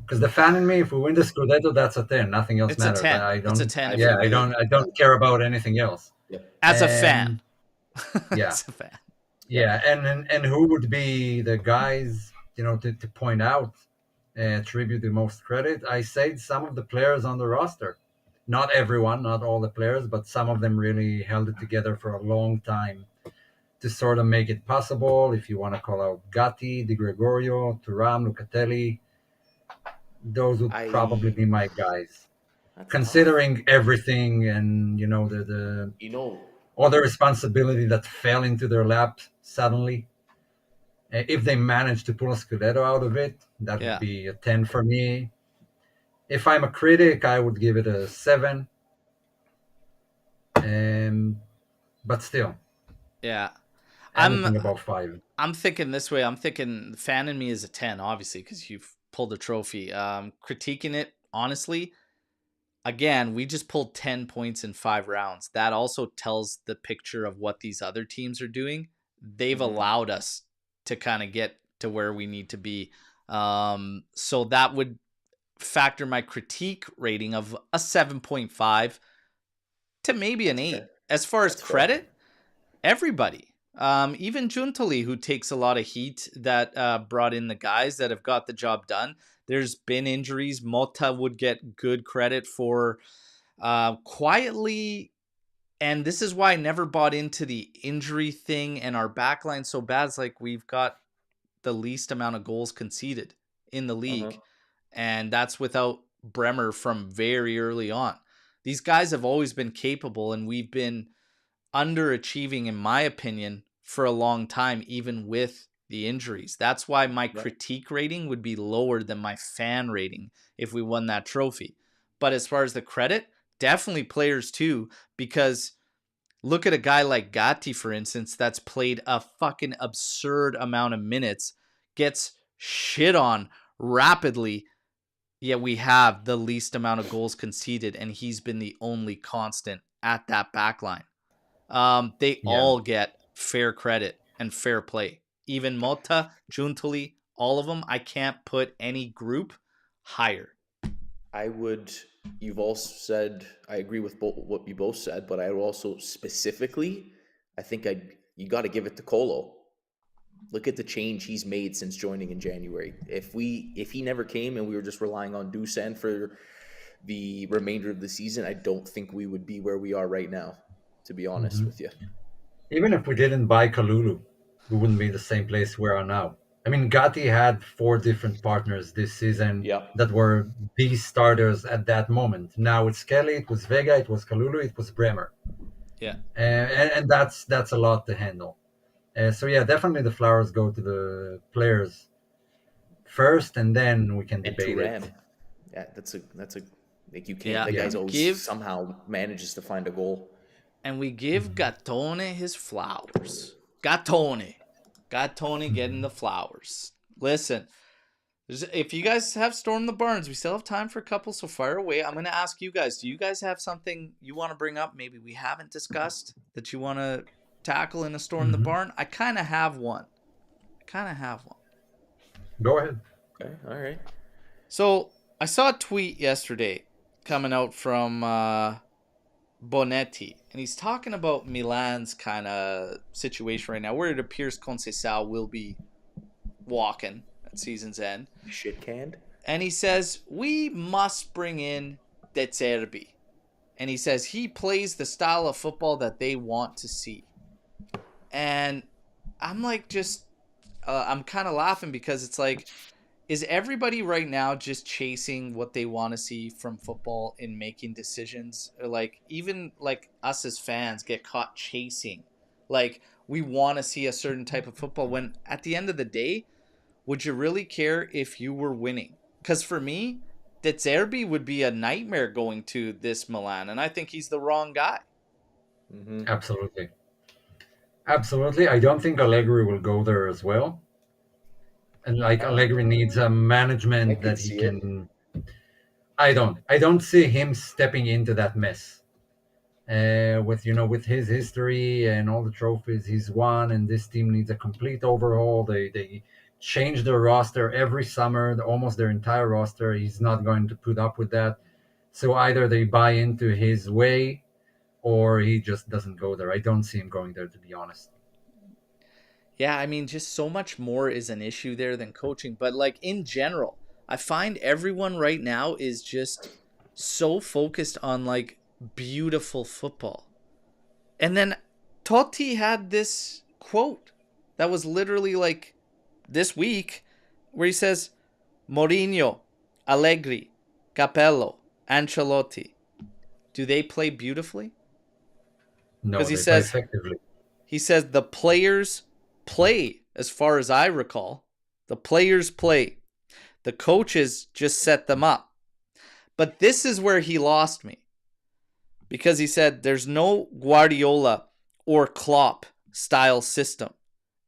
Because the fan in me, if we win the Scudetto, that's a 10. Nothing else It's a matters. 10. I It's a don't. 10 I if we Yeah, would I win. agree. don't. I don't care about anything else. Yep. As a fan. Yeah, As a fan. yeah, and who would be the guys, to point out, attribute the most credit? I said some of the players on the roster. Not everyone, not all the players, but some of them really held it together for a long time to sort of make it possible. If you want to call out Gatti, Di Gregorio, Thuram, Lucatelli, those would probably I be my guys. That's tough. Considering everything, and the You know, all the responsibility that fell into their lap suddenly. If they manage to pull a Scudetto out of it, that would Yeah. be a 10 for me. If I'm a critic, I would give it a 7. But still, Yeah. I'm anything above 5. I'm thinking this way. I'm thinking fan in me is a 10, obviously, because you've pulled a trophy. Critiquing it, honestly, again, we just pulled 10 points in 5 rounds. That also tells the picture of what these other teams are doing. They've allowed us to kind of get to where we need to be. So that would factor my critique rating of a 7.5 to maybe an 8. fair. As far as That's fair. credit, everybody. Even Juntali, who takes a lot of heat, that brought in the guys that have got the job done. There's been injuries. Motta would get good credit for quietly, and this is why I never bought into the injury thing and our backline so bad. It's like we've got the least amount of goals conceded in the Uh-huh. league, and that's without Bremer from very early on. These guys have always been capable, and we've been underachieving, in my opinion, for a long time, even with the injuries. That's why my critique rating would be lower than my fan rating if we won that trophy. But as far as the credit, definitely players too, because look at a guy like Gatti, for instance, that's played a fucking absurd amount of minutes, gets shit on rapidly, yet we have the least amount of goals conceded, and he's been the only constant at that back line. They Yeah. all get fair credit and fair play. Even Motta, Juntali, all of them. I can't put any group higher. You've also said, I agree with what you both said, but I would also specifically, you got to give it to Kolo. Look at the change he's made since joining in January. If he never came and we were just relying on Dusan for the remainder of the season, I don't think we would be where we are right now, to be honest with you. Even if we didn't buy Kalulu, we wouldn't be in the same place we are now. I mean, Gatti had 4 different partners this season Yeah. that were the starters at that moment. Now it's Kelly, it was Vega, it was Kalulu, it was Bremer. Yeah. And that's a lot to handle. So yeah, definitely the flowers go to the players first, and then we can And debate Thuram. it. Yeah, that's a like you can't. Yeah, That guy's and always somehow manages to find a goal. we give Gattone his flowers. Gattone getting the flowers. Listen, if you guys have stormed the barns, we still have time for a couple, so fire away. I'm going to ask you guys, do you guys have something you want to bring up maybe we haven't discussed that you want to tackle in a storm the barn? I kind of have one. Go ahead. Okay, all right. So I saw a tweet yesterday coming out from Bonetti, and he's talking about Milan's kind of situation right now, where it appears Conceição will be walking at season's end. Shit canned. And he says, we must bring in De Zerbi. And he says he plays the style of football that they want to see. And I'm like, I'm kind of laughing because it's like, is everybody right now just chasing what they want to see from football in making decisions? Or like even like us as fans get caught chasing. Like we want to see a certain type of football when at the end of the day, would you really care if you were winning? Because for me, De Zerbi would be a nightmare going to this Milan, and I think he's the wrong guy. Mm-hmm. Absolutely. Absolutely. I don't think Allegri will go there as well. And like Allegri needs a I management could that he see it. can. I don't see him stepping into that mess. With with his history and all the trophies he's won, and this team needs a complete overhaul. They change their roster every summer, almost their entire roster. He's not going to put up with that. So either they buy into his way, or he just doesn't go there. I don't see him going there, to be honest. Yeah, I mean, just so much more is an issue there than coaching. But like in general, I find everyone right now is just so focused on like beautiful football. And then Totti had this quote that was literally like this week where he says, Mourinho, Allegri, Capello, Ancelotti, do they play beautifully? No, Because they play effectively. he says the players play, as far as I recall. The players play. The coaches just set them up. But this is where he lost me. Because he said there's no Guardiola or Klopp style system.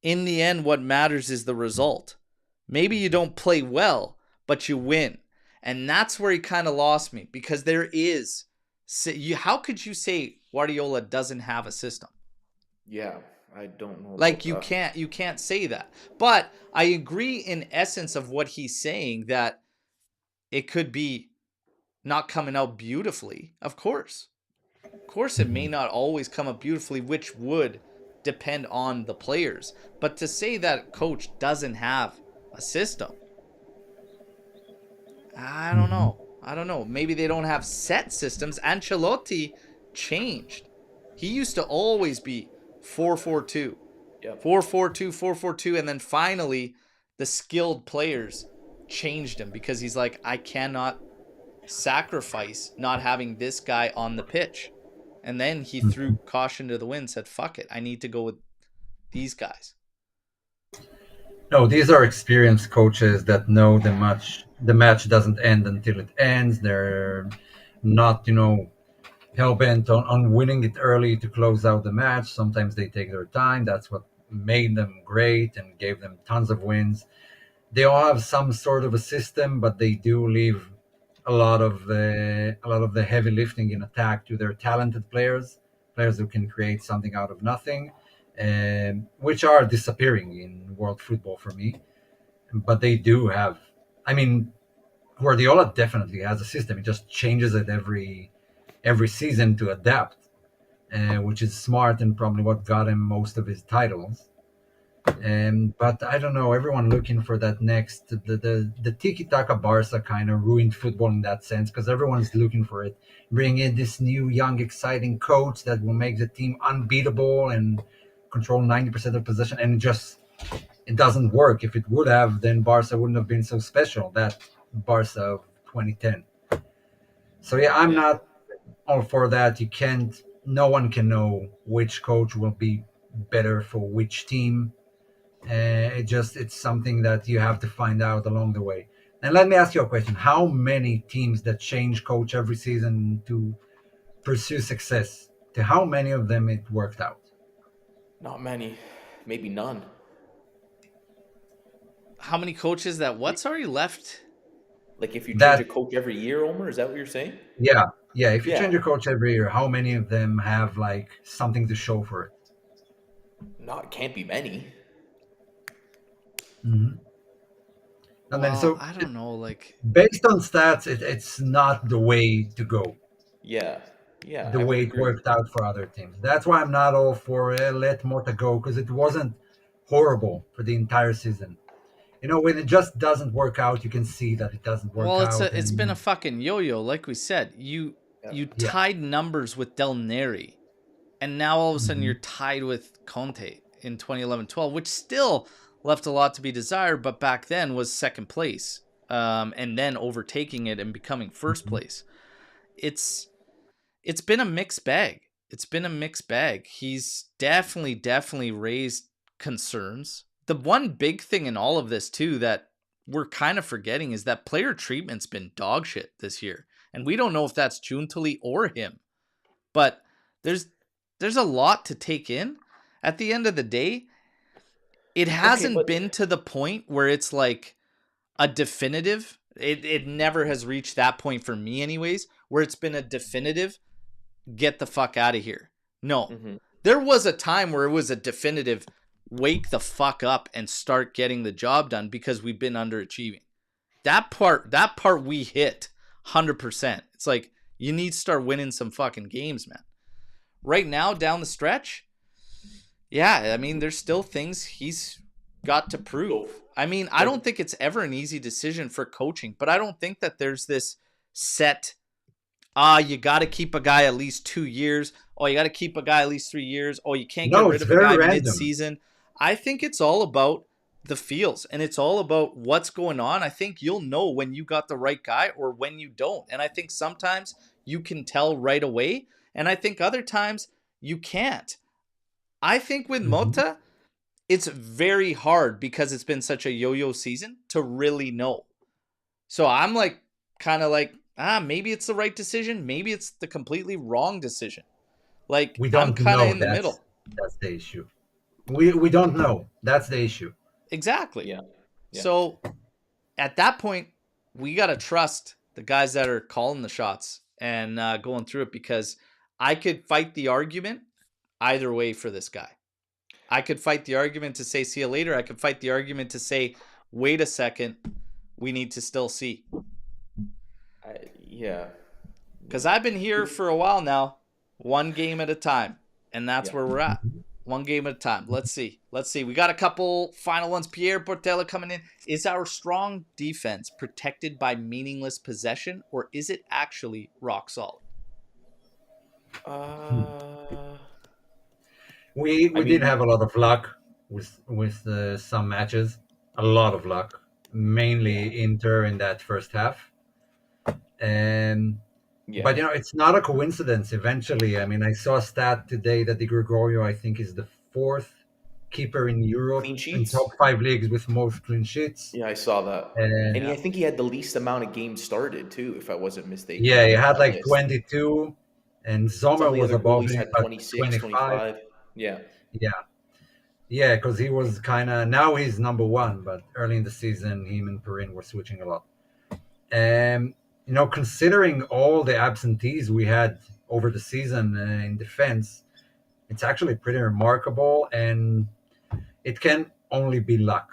In the end, what matters is the result. Maybe you don't play well, but you win. And that's where he kind of lost me. Because there is. How could you say Guardiola doesn't have a system? Yeah, I don't know Like about that. you can't say that. But I agree in essence of what he's saying that it could be not coming out beautifully. Of course. Of course it may Mhm. not always come out beautifully, which would depend on the players. But to say that coach doesn't have a system, I don't Mhm. know. I don't know. Maybe they don't have set systems. Ancelotti changed. He used to always be 4-4-2. Yep. 4-4-2, 4-4-2, and then finally the skilled players changed him because he's like, I cannot sacrifice not having this guy on the pitch. And then he threw Mhm. caution to the wind, said, fuck it, I need to go with these guys. No, these are experienced coaches that know the match doesn't end until it ends. They're not, hell bent on winning it early to close out the match. Sometimes they take their time. That's what made them great and gave them tons of wins. They all have some sort of a system, but they do leave a lot of the heavy lifting in attack to their talented players who can create something out of nothing, which are disappearing in world football for me. But they do have. I mean, Guardiola definitely has a system. He just changes it every season to adapt, which is smart and probably what got him most of his titles. But I don't know. Everyone looking for that next the tiki taka Barca kind of ruined football in that sense because everyone's looking for it. Bring in this new young exciting coach that will make the team unbeatable and control 90% of possession, and it doesn't work. If it would have, then Barca wouldn't have been so special. That Barca of 2010. So yeah, I'm Yeah. not all for that. You can't. No one can know which coach will be better for which team. It's something that you have to find out along the way. And let me ask you a question: how many teams that change coach every season to pursue success? To how many of them it worked out? Not many. Maybe none. How many coaches that what's already left? Like if you change a That coach every year, Omer, is that what you're saying? Yeah, yeah. If you change Yeah. your coach every year, how many of them have like something to show for it? Not can't be many. Hmm. And then Well, so I don't know. Like, based on stats, it's not the way to go. Yeah. Yeah, The I would way it agree. worked out for other teams. That's why I'm not all for let Mota go because it wasn't horrible for the entire season. When it just doesn't work out, you can see that it doesn't work well, out. it's been a And fucking yo-yo. Like we said, Yeah. you yeah, tied numbers with Del Neri, and now all of a sudden hmm you're tied with Conte in 2011-12, which still left a lot to be desired, but back then was second place, and then overtaking it and becoming first Mhm. place. It's been a mixed bag. It's been a mixed bag. He's definitely raised concerns. The one big thing in all of this too that we're kind of forgetting is that player treatment's been dog shit this year. And we don't know if that's Giuntoli or him. But there's a lot to take in. At the end of the day, it Okay, hasn't but been to the point where it's like a definitive. It never has reached that point for me anyways, where it's been a definitive get the fuck out of here. No. mhm. There was a time where it was a definitive wake the fuck up and start getting the job done because we've been underachieving. That part we hit 100%. It's like you need to start winning some fucking games, man. Right now down the stretch, yeah, I mean there's still things he's got to prove. I mean, I don't think it's ever an easy decision for coaching, but I don't think that there's this set you got to keep a guy at least 2 years. Oh, you got to keep a guy at least 3 years. Oh, you can't get No, rid it's of a very guy random. mid-season. I think it's all about the feels, and it's all about what's going on. I think you'll know when you got the right guy or when you don't. And I think sometimes you can tell right away, and I think other times you can't. I think with Mhm. Motta, it's very hard because it's been such a yo-yo season to really know. So I'm like, kind of like, maybe it's the right decision. Maybe it's the completely wrong decision. Like, We I'm don't kind of know. in the middle. That's the issue. We don't know. That's the issue. Exactly. Yeah, yeah. So at that point, we got to trust the guys that are calling the shots and going through it because I could fight the argument either way for this guy. I could fight the argument to say, see you later. I could fight the argument to say, wait a second, we need to still see. Yeah, Because yeah, I've been here for a while now, one game at a time. And that's yeah. where we're at. Mhm. One game at a time. Let's see. Let's see. We got a couple final ones. Pierre Portela coming in. Is our strong defense protected by meaningless possession, or is it actually rock solid? Uh, I We did mean, have a lot of luck with some matches. A lot of luck, yeah, mainly Inter in that first half. And yeah. but it's not a coincidence. Eventually, I mean, I saw a stat today that Di Gregorio, I think, is the fourth keeper in Europe Clean in sheets. top five leagues with most clean sheets. Yeah, I saw that. And And Yeah. I think he had the least amount of games started too, if I wasn't mistaken, yeah, he on had that like list. 22, and Some Sommer of the was other above goalies him had at 26, 25. 25. Yeah. Yeah, yeah, because he was kind of now he's number one, but early in the season, him and Perrin were switching a lot. And considering all the absentees we had over the season in defense, it's actually pretty remarkable, and it can only be luck.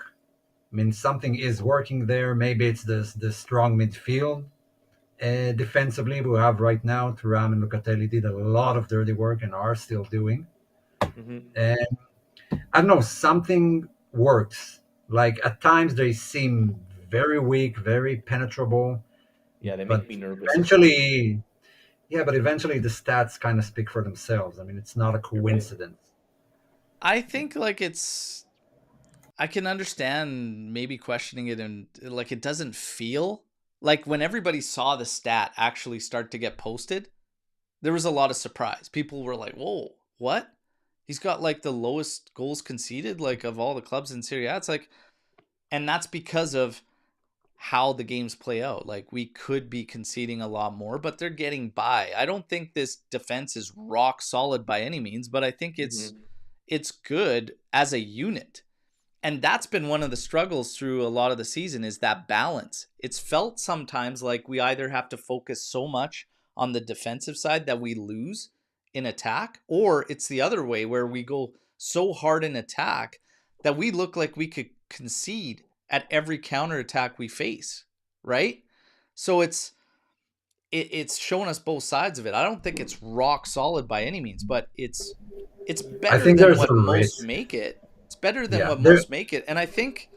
I mean, something is working there. Maybe it's the strong midfield. Defensively, we have right now, Thuram and Lucatelli did a lot of dirty work and are still doing. Hmm. And I don't know, something works. Like at times they seem very weak, very penetrable, Yeah, they but make me nervous at times. eventually, yeah, but eventually the stats kind of speak for themselves. I mean, it's not a You're right. coincidence. I think like I can understand maybe questioning it and like it doesn't feel like when everybody saw the stat actually start to get posted, there was a lot of surprise. People were like, whoa, what? He's got like the lowest goals conceded like of all the clubs in Serie A. It's like, and that's because of how the games play out. Like we could be conceding a lot more, but they're getting by. I don't think this defense is rock solid by any means, but I think Hmm. it's good as a unit. And that's been one of the struggles through a lot of the season is that balance. It's felt sometimes like we either have to focus so much on the defensive side that we lose in attack, or it's the other way where we go so hard in attack that we look like we could concede at every counterattack we face, right? So it's showing us both sides of it. I don't think it's rock solid by any means, but it's I better think than there's a what most risk. make it. It's better than Yeah, what most make it. And I think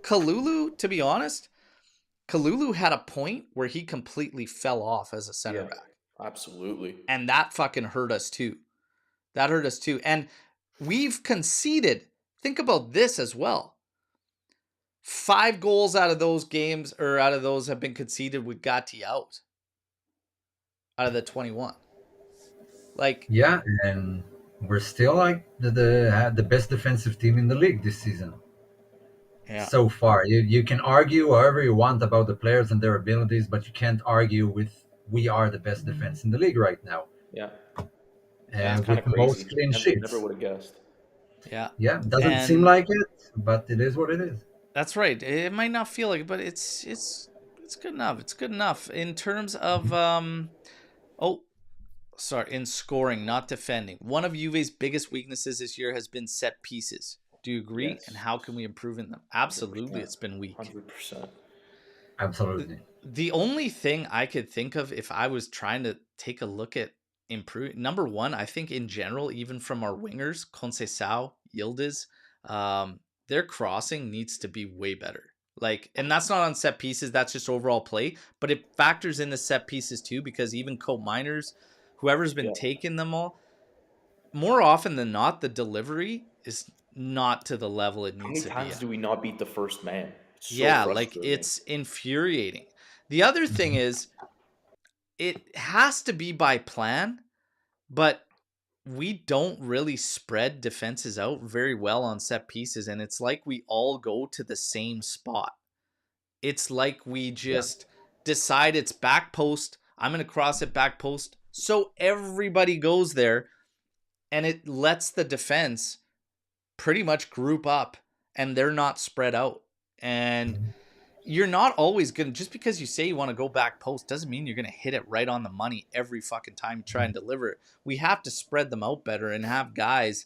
Kalulu, to be honest, Kalulu had a point where he completely fell off as a center Yeah, back. absolutely. And that fucking hurt us too. That hurt us too. And we've conceded. Think about this as well. 5 goals out of those games, or out of those, have been conceded with Gatti out of the 21. Like, Yeah, and we're still like the best defensive team in the league this season yeah, so far. You can argue however you want about the players and their abilities, but you can't argue with we are the best defense in the league right now, Yeah, yeah, it's kind with of most crazy. clean Never sheets. would have guessed. yeah. Yeah, doesn't seem And like it, but it is what it is. that's right. It might not feel like it, but it's good enough. It's good enough in terms of oh, sorry, in scoring, not defending. One of Juve's biggest weaknesses this year has been set pieces. Do you agree? And Yes, how can we improve in them? Absolutely, 100%. it's been weak. 100%. Absolutely. The only thing I could think of if I was trying to take a look at improve, number one, I think in general, even from our wingers, Conceição, Yildiz, their crossing needs to be way better. Like, and that's not on set pieces, that's just overall play, but it factors in the set pieces too, because even Cope Miners, whoever's been Yeah. taking them all, more often than not, the delivery is not to the level it How needs many to be times at. do we not beat the first man? It's so Yeah, like frustrating. it's infuriating. The other thing is, it has to be by plan, but we don't really spread defenses out very well on set pieces, and it's like we all go to the same spot. It's like we Yeah. just decide it's back post. I'm going to cross it back post. So everybody goes there, and it lets the defense pretty much group up, and they're not spread out. And you're not always going to, just because you say you want to go back post doesn't mean you're going to hit it right on the money every fucking time you try and deliver it. We have to spread them out better and have guys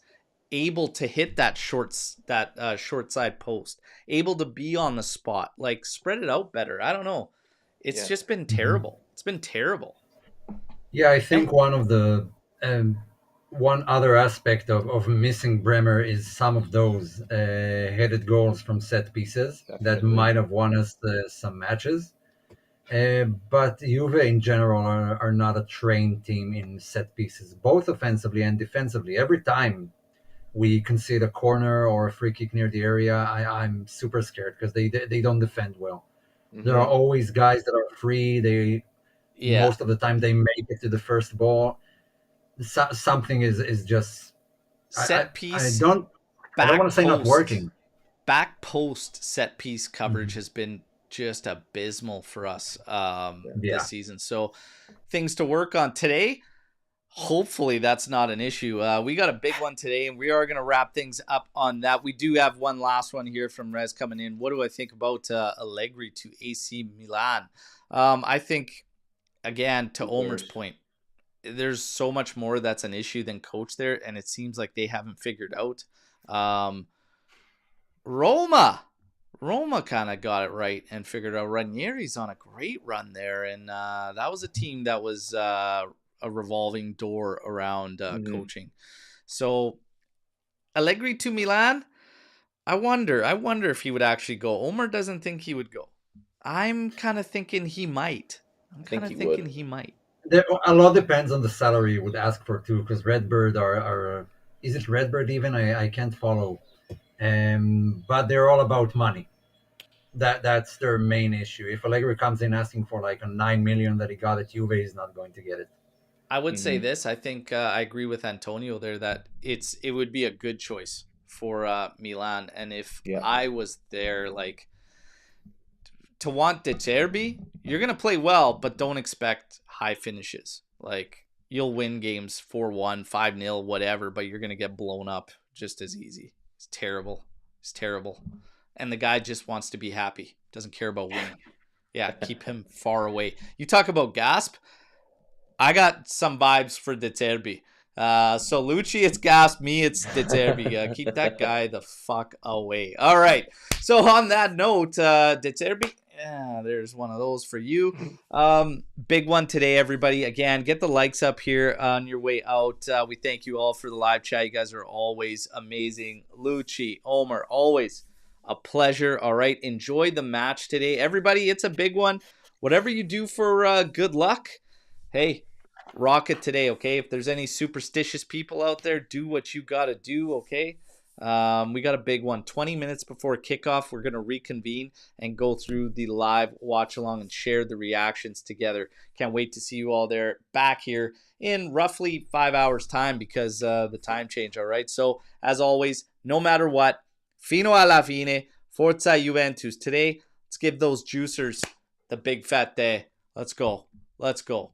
able to hit that short side post, able to be on the spot, like spread it out better. I don't know. It's Yeah. just been Mhm. terrible. It's been terrible. Yeah, I And think one other aspect of missing Bremer is some of those headed goals from set pieces that Definitely. might have won us some matches. But Juve in general are not a trained team in set pieces, both offensively and defensively. Every time we concede a corner or a free kick near the area, I'm super scared because they don't defend well. There are Mm-hmm. always guys that are free. They yeah, most of the time they make it to the first ball. Something is just I, set I piece, don't I don't want back to say not post, working. back post set piece coverage Mhm. has been just abysmal for us this Yeah, season. So things to work on today. Hopefully that's not an issue. We got a big one today, and we are going to wrap things up on that. We do have one last one here from Rez coming in. What do I think about Allegri to AC Milan? I think, again, to Who Omer's cares? point, there's so much more that's an issue than coach there, and it seems like they haven't figured out. Um, Roma. Roma kind of got it right and figured out Ranieri's on a great run there. And that was a team that was a revolving door around Mm-hmm. coaching. So Allegri to Milan, I wonder if he would actually go. Omer doesn't think he would go. I'm kind of thinking he might. I'm I kind think of he thinking would. he might. a lot depends on the salary you would ask for too, because Redbird are is it Redbird even? I can't follow. But they're all about money. That's their main issue. If Allegri comes in asking for like a 9 million that he got at Juve, he's not going to get it. I would say Mm-hmm. this. I think I agree with Antonio there that it would be a good choice for Milan. And if Yeah. I was there, like, to want De Zerbi, you're gonna play well, but don't expect high finishes. Like, you'll win games 4-1, 5-0, whatever, but you're gonna get blown up just as easy. It's terrible. It's terrible. And the guy just wants to be happy. Doesn't care about winning. Yeah, keep him far away. You talk about gasp. I got some vibes for De Zerbi. So Lucci, it's gasp. Me, it's De Zerbi. Keep that guy the fuck away. All right. So on that note, De Zerbi, yeah, there's one of those for you. Big one today, everybody. Again, get the likes up here on your way out. We thank you all for the live chat. You guys are always amazing. Lucci, Omer, always a pleasure. All right. Enjoy the match today. Everybody, it's a big one. Whatever you do for good luck, hey, rock it today, okay? If there's any superstitious people out there, do what you got to do, okay? We got a big one. 20 minutes before kickoff, we're going to reconvene and go through the live watch along and share the reactions together. Can't wait to see you all there back here in roughly 5 hours time because the time change. All right. So as always, no matter what, fino alla fine, forza Juventus. Today, let's give those juicers the big fat day. Let's go. Let's go.